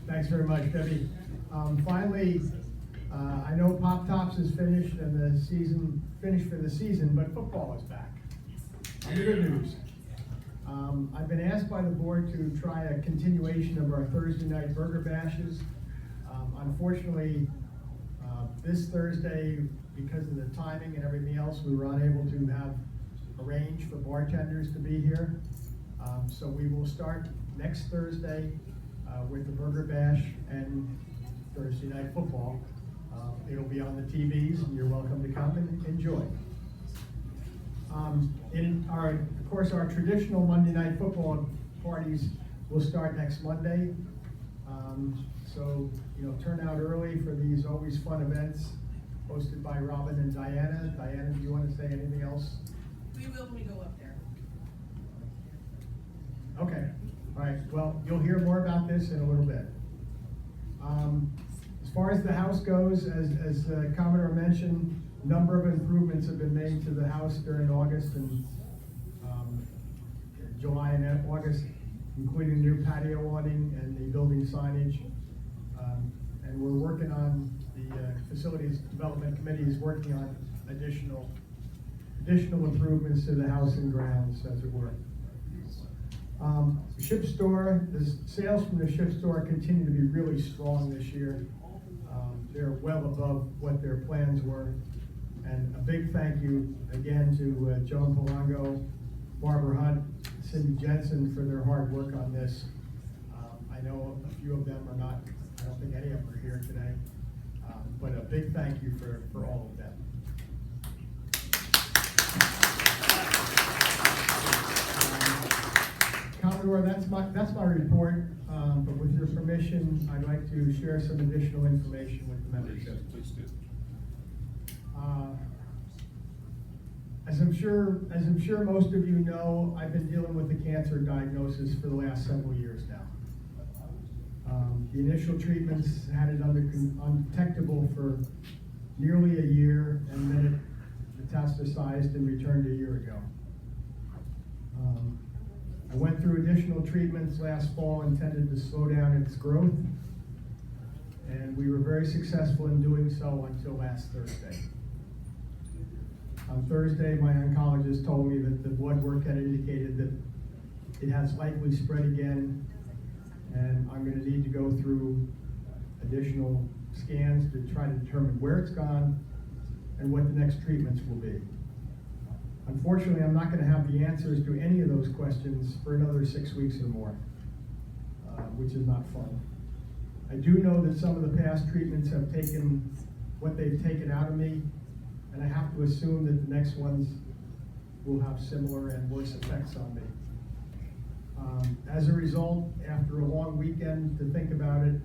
Thanks very much, Debbie. Finally, I know Pop Tops is finished and the season, finished for the season, but football is back. And the good news. I've been asked by the board to try a continuation of our Thursday night burger bashes. Unfortunately, this Thursday, because of the timing and everything else, we were unable to have arranged for bartenders to be here. So we will start next Thursday with the burger bash and Thursday night football. It'll be on the TVs, and you're welcome to come and enjoy. Of course, our traditional Monday night football parties will start next Monday. So, turn out early for these always fun events hosted by Robin and Diana. Diana, do you want to say anything else? We will when we go up there. Okay, all right, well, you'll hear more about this in a little bit. As far as the house goes, as Commodore mentioned, a number of improvements have been made to the house during August and July and August, including new patio awning and the building signage. And we're working on, the Facilities Development Committee is working on additional improvements to the house and grounds, as it were. Ship store, the sales from the ship store continue to be really strong this year. They're well above what their plans were. And a big thank you again to Joan Polango, Barbara Hunt, Cindy Jensen for their hard work on this. I know a few of them are not, I don't think any of them are here today, but a big thank you for all of them. Commodore, that's my report, but with your permission, I'd like to share some additional information with the membership. Please do. As I'm sure most of you know, I've been dealing with a cancer diagnosis for the last several years now. The initial treatments had it undetectable for nearly a year, and then it metastasized and returned a year ago. I went through additional treatments last fall intended to slow down its growth, and we were very successful in doing so until last Thursday. On Thursday, my oncologist told me that the blood work had indicated that it has likely spread again, and I'm going to need to go through additional scans to try to determine where it's gone and what the next treatments will be. Unfortunately, I'm not going to have the answers to any of those questions for another 6 weeks or more, which is not fun. I do know that some of the past treatments have taken what they've taken out of me, and I have to assume that the next ones will have similar and worse effects on me. As a result, after a long weekend to think about it,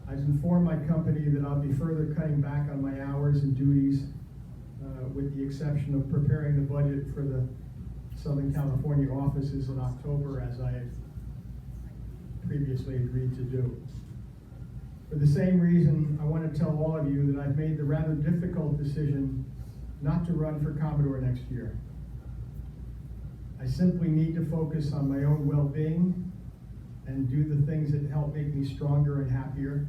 I've informed my company that I'll be further cutting back on my hours and duties, with the exception of preparing the budget for the Southern California offices in October, as I had previously agreed to do. For the same reason, I want to tell all of you that I've made the rather difficult decision not to run for Commodore next year. I simply need to focus on my own well-being and do the things that help make me stronger and happier,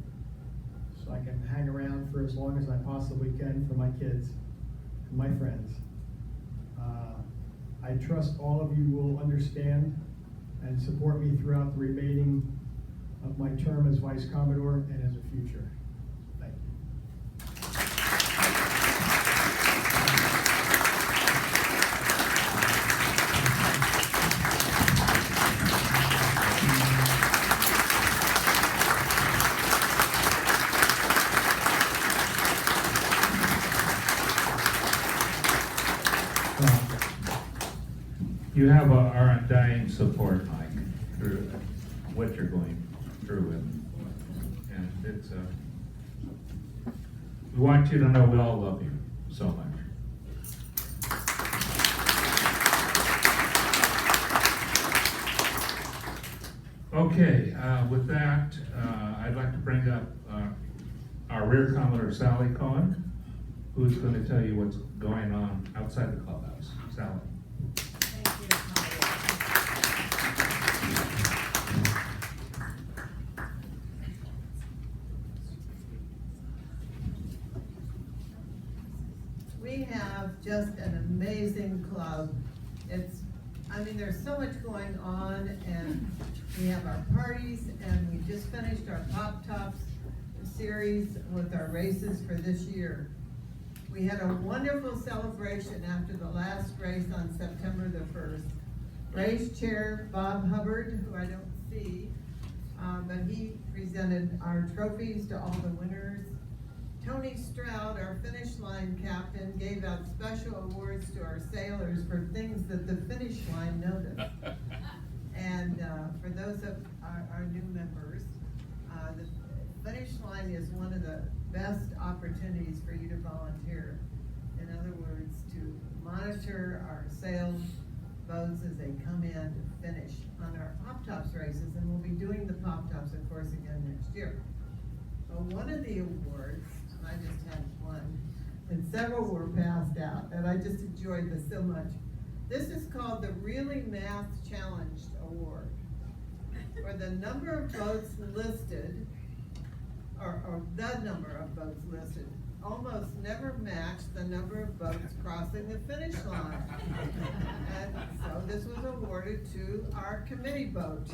so I can hang around for as long as I possibly can for my kids and my friends. I trust all of you will understand and support me throughout the remaining of my term as Vice Commodore and as a future. Thank you. You have our undying support, Mike, through what you're going through, and it's we want you to know we all love you so much. Okay, with that, I'd like to bring up our Rear Commodore Sally Cohen, who's going to tell you what's going on outside the clubhouse. Sally. We have just an amazing club. There's so much going on, and we have our parties, and we just finished our Pop Tops series with our races for this year. We had a wonderful celebration after the last race on September the 1st. Race chair Bob Hubbard, who I don't see, but he presented our trophies to all the winners. Tony Stroud, our finish line captain, gave out special awards to our sailors for things that the finish line noticed. And for those of our new members, the finish line is one of the best opportunities for you to volunteer. In other words, to monitor our sails boats as they come in to finish on our Pop Tops races, and we'll be doing the Pop Tops, of course, again next year. Well, one of the awards, I just had one, and several were passed out, and I just enjoyed this so much. This is called the Really Math Challenged Award, where the number of boats listed, or the number of boats listed, almost never match the number of boats crossing the finish line. And so this was awarded to our committee boat.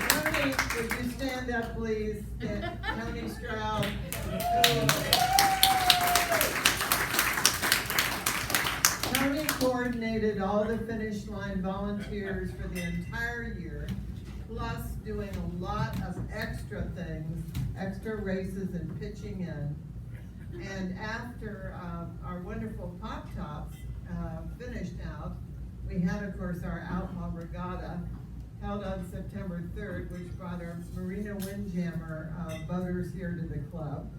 Tony, would you stand up, please? Tony Stroud. Tony coordinated all the finish line volunteers for the entire year, plus doing a lot of extra things, extra races and pitching in. And after our wonderful Pop Tops, finished now. We had, of course, our Outlaw Regatta held on September 3rd, which brought our Marina Windjammer boaters here to the club.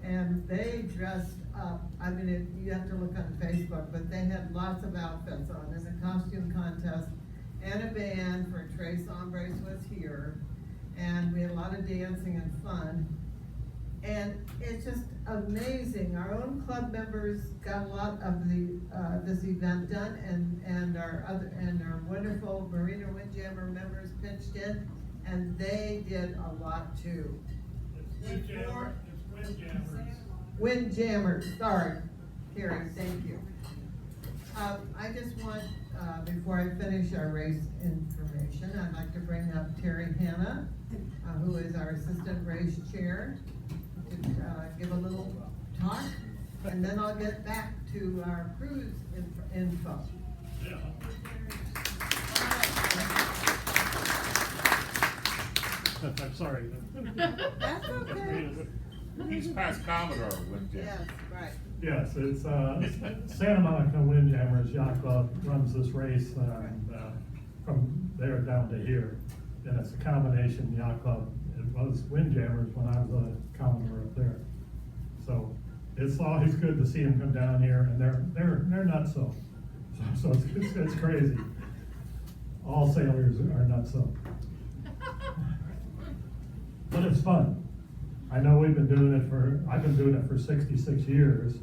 And they dressed up, I mean, you have to look on Facebook, but they had lots of outfits on, and a costume contest, and a band for Tres Hombres was here, and we had a lot of dancing and fun. And it's just amazing. Our own club members got a lot of this event done, and our wonderful Marina Windjammer members pitched in, and they did a lot too. Windjammers, sorry, Terry, thank you. I just want, before I finish our race information, I'd like to bring up Terry Hanna, who is our assistant race chair, to give a little talk, and then I'll get back to our cruise info. I'm sorry. That's okay. He's past Commodore Windjammer. Yes, right. Yes, it's Santa Monica Windjammers Yacht Club runs this race from there down to here. And it's a combination yacht club. It was Windjammers when I was a Commodore up there. So it's always good to see them come down here, and they're nuts so. So it's crazy. All sailors are nuts so. But it's fun. I know I've been doing it for 66 years.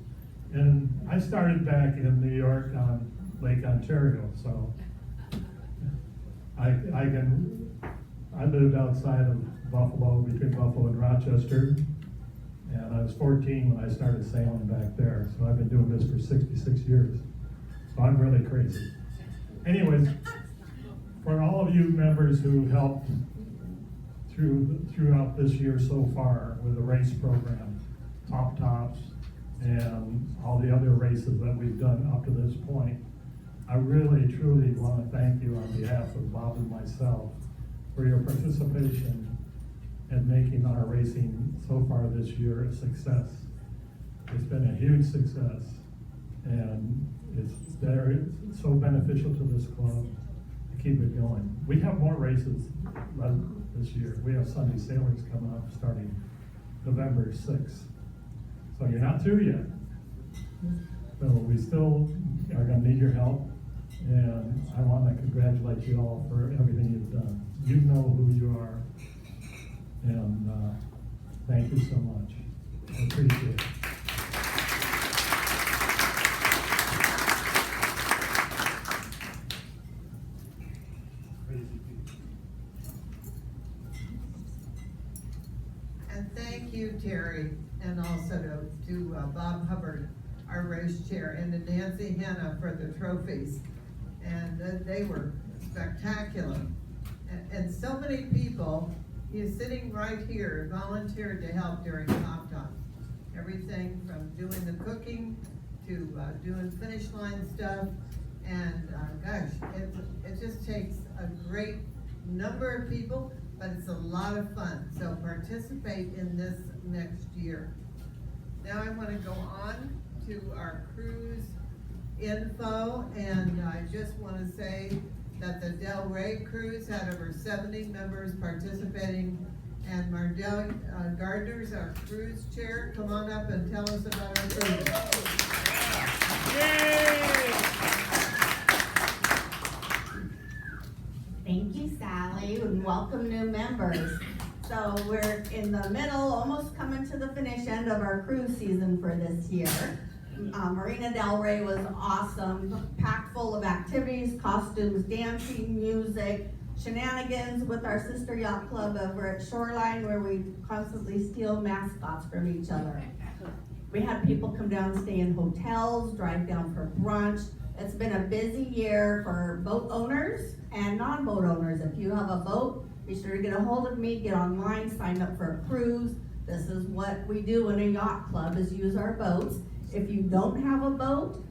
And I started back in New York on Lake Ontario, so I lived outside of Buffalo, between Buffalo and Rochester, and I was 14 when I started sailing back there, so I've been doing this for 66 years. So I'm really crazy. Anyways, for all of you members who helped throughout this year so far with the race program, Top Tops, and all the other races that we've done up to this point, I really, truly want to thank you on behalf of Bob and myself for your participation in making our racing so far this year a success. It's been a huge success, and it's so beneficial to this club to keep it going. We have more races this year. We have Sunday Sailors coming up starting November 6th. So you're not through yet. So we still are going to need your help, and I want to congratulate you all for everything you've done. You know who you are, and thank you so much. I appreciate it. And thank you, Terry, and also to Bob Hubbard, our race chair, and to Nancy Hanna for the trophies. And they were spectacular. And so many people, sitting right here, volunteered to help during Top Top. Everything from doing the cooking to doing finish line stuff. And gosh, it just takes a great number of people, but it's a lot of fun. So participate in this next year. Now I want to go on to our cruise info, and I just want to say that the Del Rey cruise had over 70 members participating, and Mardell Gardner's our cruise chair. Come on up and tell us about our cruise. Thank you, Sally, and welcome new members. So we're in the middle, almost coming to the finish end of our cruise season for this year. Marina Del Rey was awesome, packed full of activities, costumes, dancing, music, shenanigans with our sister yacht club over at Shoreline, where we constantly steal mascots from each other. We had people come down, stay in hotels, drive down for brunch. It's been a busy year for boat owners and non-boat owners. If you have a boat, be sure to get a hold of me, get online, sign up for a cruise. This is what we do in a yacht club, is use our boats. If you don't have a boat,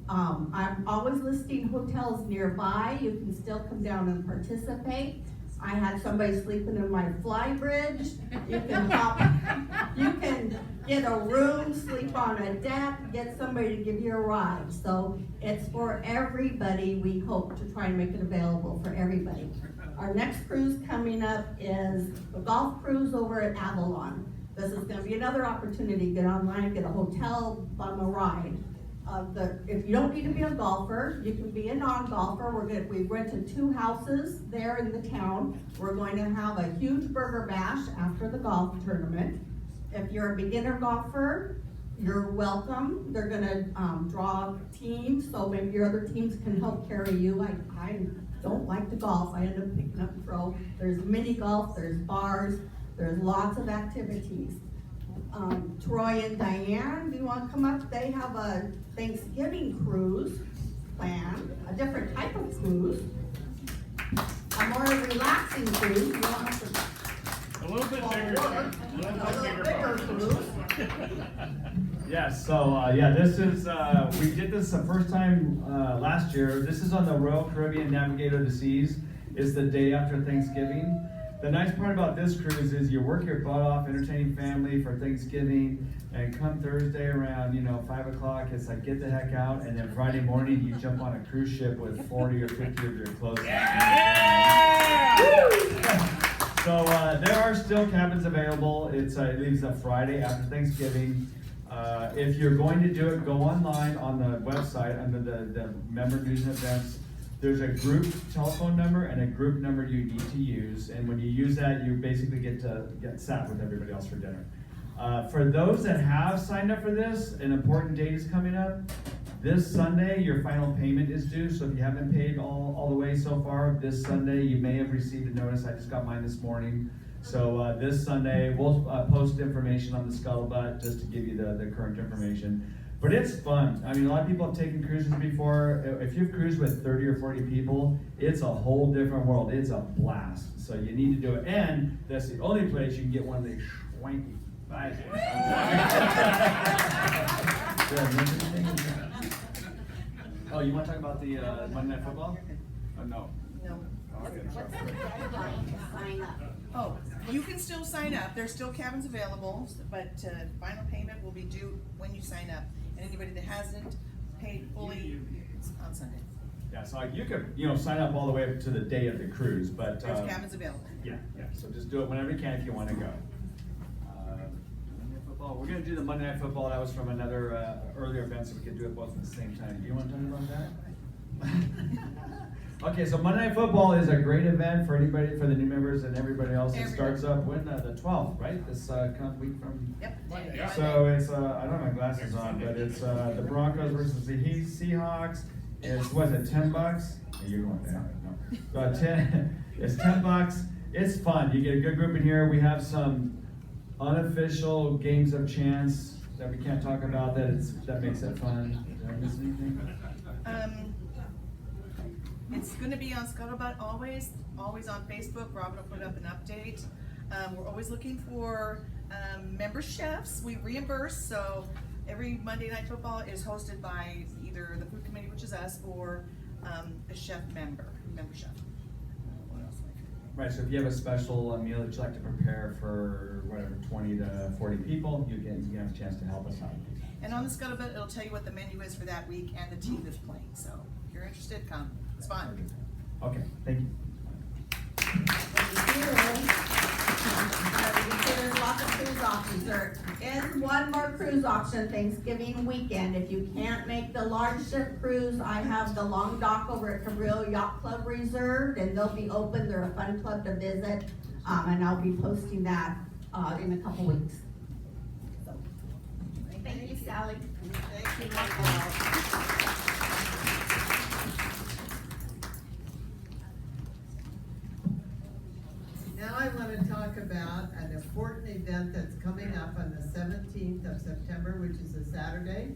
I'm always listing hotels nearby. You can still come down and participate. I had somebody sleeping in my fly bridge. You can you can get a room, sleep on a deck, get somebody to give you a ride. So it's for everybody. We hope to try and make it available for everybody. Our next cruise coming up is a golf cruise over at Avalon. This is gonna be another opportunity, get online, get a hotel, bum a ride. If you don't need to be a golfer, you can be a non-golfer. We've rented 2 houses there in the town. We're going to have a huge burger bash after the golf tournament. If you're a beginner golfer, you're welcome. They're gonna draw teams, so maybe your other teams can help carry you. I don't like to golf, I end up picking up pro. There's mini golf, there's bars, there's lots of activities. Troy and Diane, do you want to come up? They have a Thanksgiving cruise planned, a different type of cruise, a more relaxing cruise. You don't have to A little bit bigger cruise. Yes, so, yeah, this is, we did this the first time, last year. This is on the Royal Caribbean Navigator of the Seas. It's the day after Thanksgiving. The nice part about this cruise is you work your butt off entertaining family for Thanksgiving, and come Thursday around, 5 o'clock, it's like get the heck out, and then Friday morning you jump on a cruise ship with 40 or 50 of your clothes. So there are still cabins available. It leaves a Friday after Thanksgiving. If you're going to do it, go online on the website under the member news and events. There's a group telephone number and a group number you need to use, and when you use that, you basically get sat with everybody else for dinner. For those that have signed up for this, an important date is coming up. This Sunday, your final payment is due, so if you haven't paid all the way so far, this Sunday, you may have received a notice. I just got mine this morning. So this Sunday, we'll post information on the Scuttlebutt just to give you the current information. But it's fun. I mean, a lot of people have taken cruises before. If you've cruised with 30 or 40 people, it's a whole different world. It's a blast. So you need to do it. And that's the only place you can get one of these swanky vibes. Oh, you want to talk about the Monday Night Football? Oh, no. No. Okay. Sign up. Oh, you can still sign up. There's still cabins available, but final payment will be due when you sign up. And anybody that hasn't paid fully, it's on Sunday. Yeah, so like you could, sign up all the way up to the day of the cruise, but There's cabins available. Yeah. So just do it whenever you can if you want to go. Monday Night Football. We're gonna do the Monday Night Football. That was from another earlier event, so we could do it both at the same time. Do you want to talk about that? Okay, so Monday Night Football is a great event for anybody, for the new members and everybody else. It starts up when the 12th, right? This week from. Yep. So it's I don't have my glasses on, but it's the Broncos versus the Seahawks. It's $10? Yeah, you're going down. No. So it's $10. It's fun. You get a good group in here. We have some unofficial games of chance that we can't talk about. That makes it fun. Did I miss anything? It's gonna be on Scuttlebutt always on Facebook. Robin will put up an update. We're always looking for member chefs. We reimburse, so every Monday Night Football is hosted by either the food committee, which is us, or a chef member chef. What else? Right, so if you have a special meal that you'd like to prepare for whatever, 20 to 40 people, you can have a chance to help us out. And on the Scuttlebutt, it'll tell you what the menu is for that week and the team that's playing. So if you're interested, come. It's fun. Okay, thank you. There's lots of cruise options. There is one more cruise option Thanksgiving weekend. If you can't make the large ship cruise, I have the long dock over at Cabrillo Yacht Club reserved, and they'll be open. They're a fun club to visit, and I'll be posting that in a couple weeks. So, thank you, Sally. Thank you. Now I want to talk about an important event that's coming up on the 17th of September, which is a Saturday.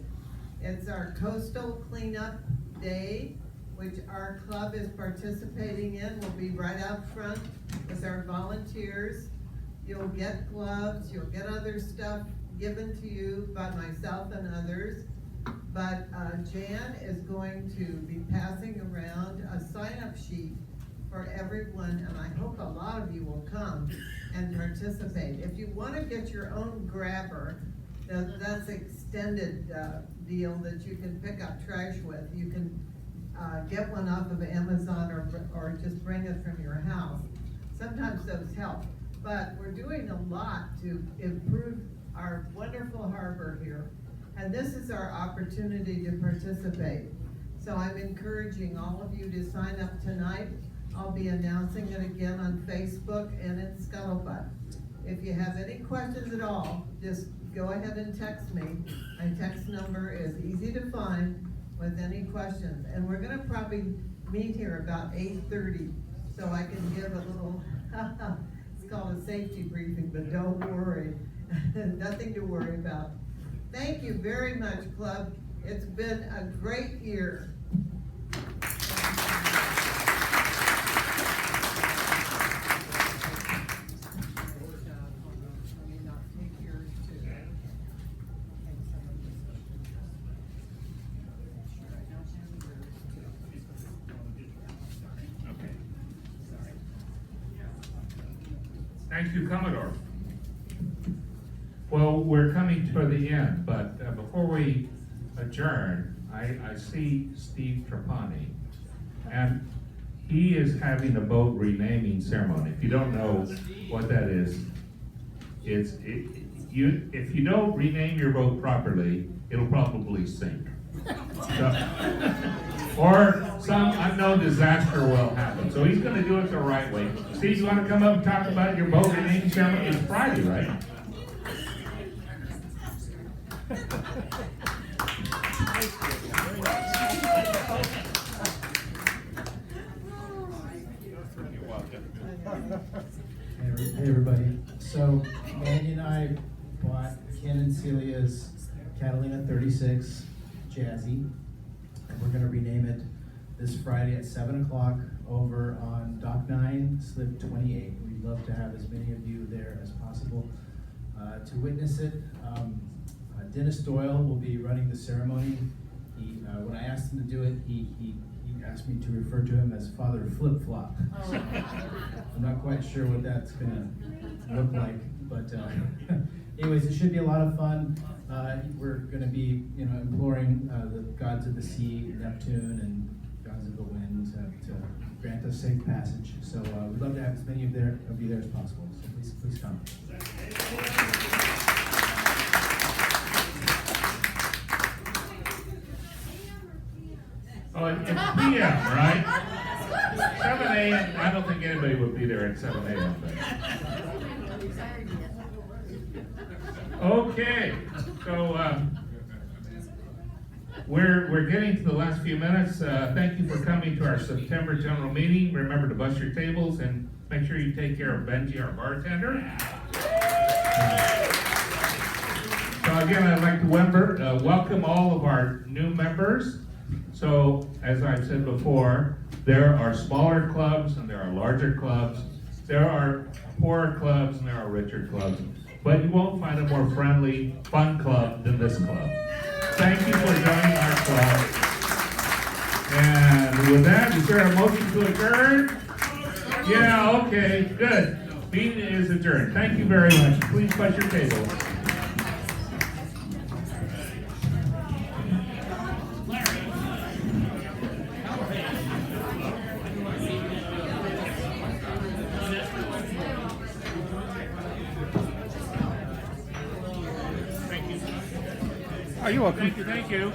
It's our Coastal Cleanup Day, which our club is participating in. We'll be right out front with our volunteers. You'll get gloves, you'll get other stuff given to you by myself and others. But Jan is going to be passing around a sign-up sheet for everyone, and I hope a lot of you will come and participate. If you wanna get your own grabber, that's extended, deal that you can pick up trash with. You can, get one off of Amazon or just bring it from your house. Sometimes those help, but we're doing a lot to improve our wonderful harbor here. And this is our opportunity to participate. So I'm encouraging all of you to sign up tonight. I'll be announcing it again on Facebook and in Scuttlebutt. If you have any questions at all, just go ahead and text me. My text number is easy to find with any questions. And we're gonna probably meet here about 8:30, so I can give a little, it's called a safety briefing, but don't worry, nothing to worry about. Thank you very much, Club. It's been a great year. Thank you, Commodore. Well, we're coming to the end, but before we adjourn, I see Steve Trapani, and he is having a boat renaming ceremony. If you don't know what that is, if you don't rename your boat properly, it'll probably sink. Or some unknown disaster will happen. So he's gonna do it the right way. Steve, you wanna come up and talk about your boat renaming ceremony? It's Friday, right? Hey everybody, so Mandy and I bought Ken and Celia's Catalina 36 Jazzy, and we're gonna rename it this Friday at 7 o'clock over on Dock 9, Slip 28. We'd love to have as many of you there as possible to witness it. Dennis Doyle will be running the ceremony. When I asked him to do it, he asked me to refer to him as Father Flip Flop. So, I'm not quite sure what that's gonna look like, but anyways, it should be a lot of fun. We're gonna be, imploring the gods of the sea, Neptune, and gods of the wind to grant us safe passage. So we'd love to have as many of you there as possible. So please come. Oh, it's PM, right? 7 a.m. I don't think anybody would be there at 7 a.m. Okay, so we're getting to the last few minutes. Thank you for coming to our September general meeting. Remember to bus your tables and make sure you take care of Benji, our bartender. So again, I'd like to welcome all of our new members. So, as I've said before, there are smaller clubs and there are larger clubs. There are poorer clubs and there are richer clubs. But you won't find a more friendly, fun club than this club. Thank you for joining our club. And with that, is there a motion to adjourn? Yeah, okay, good. Meeting is adjourned. Thank you very much. Please bus your table. You're welcome. Thank you.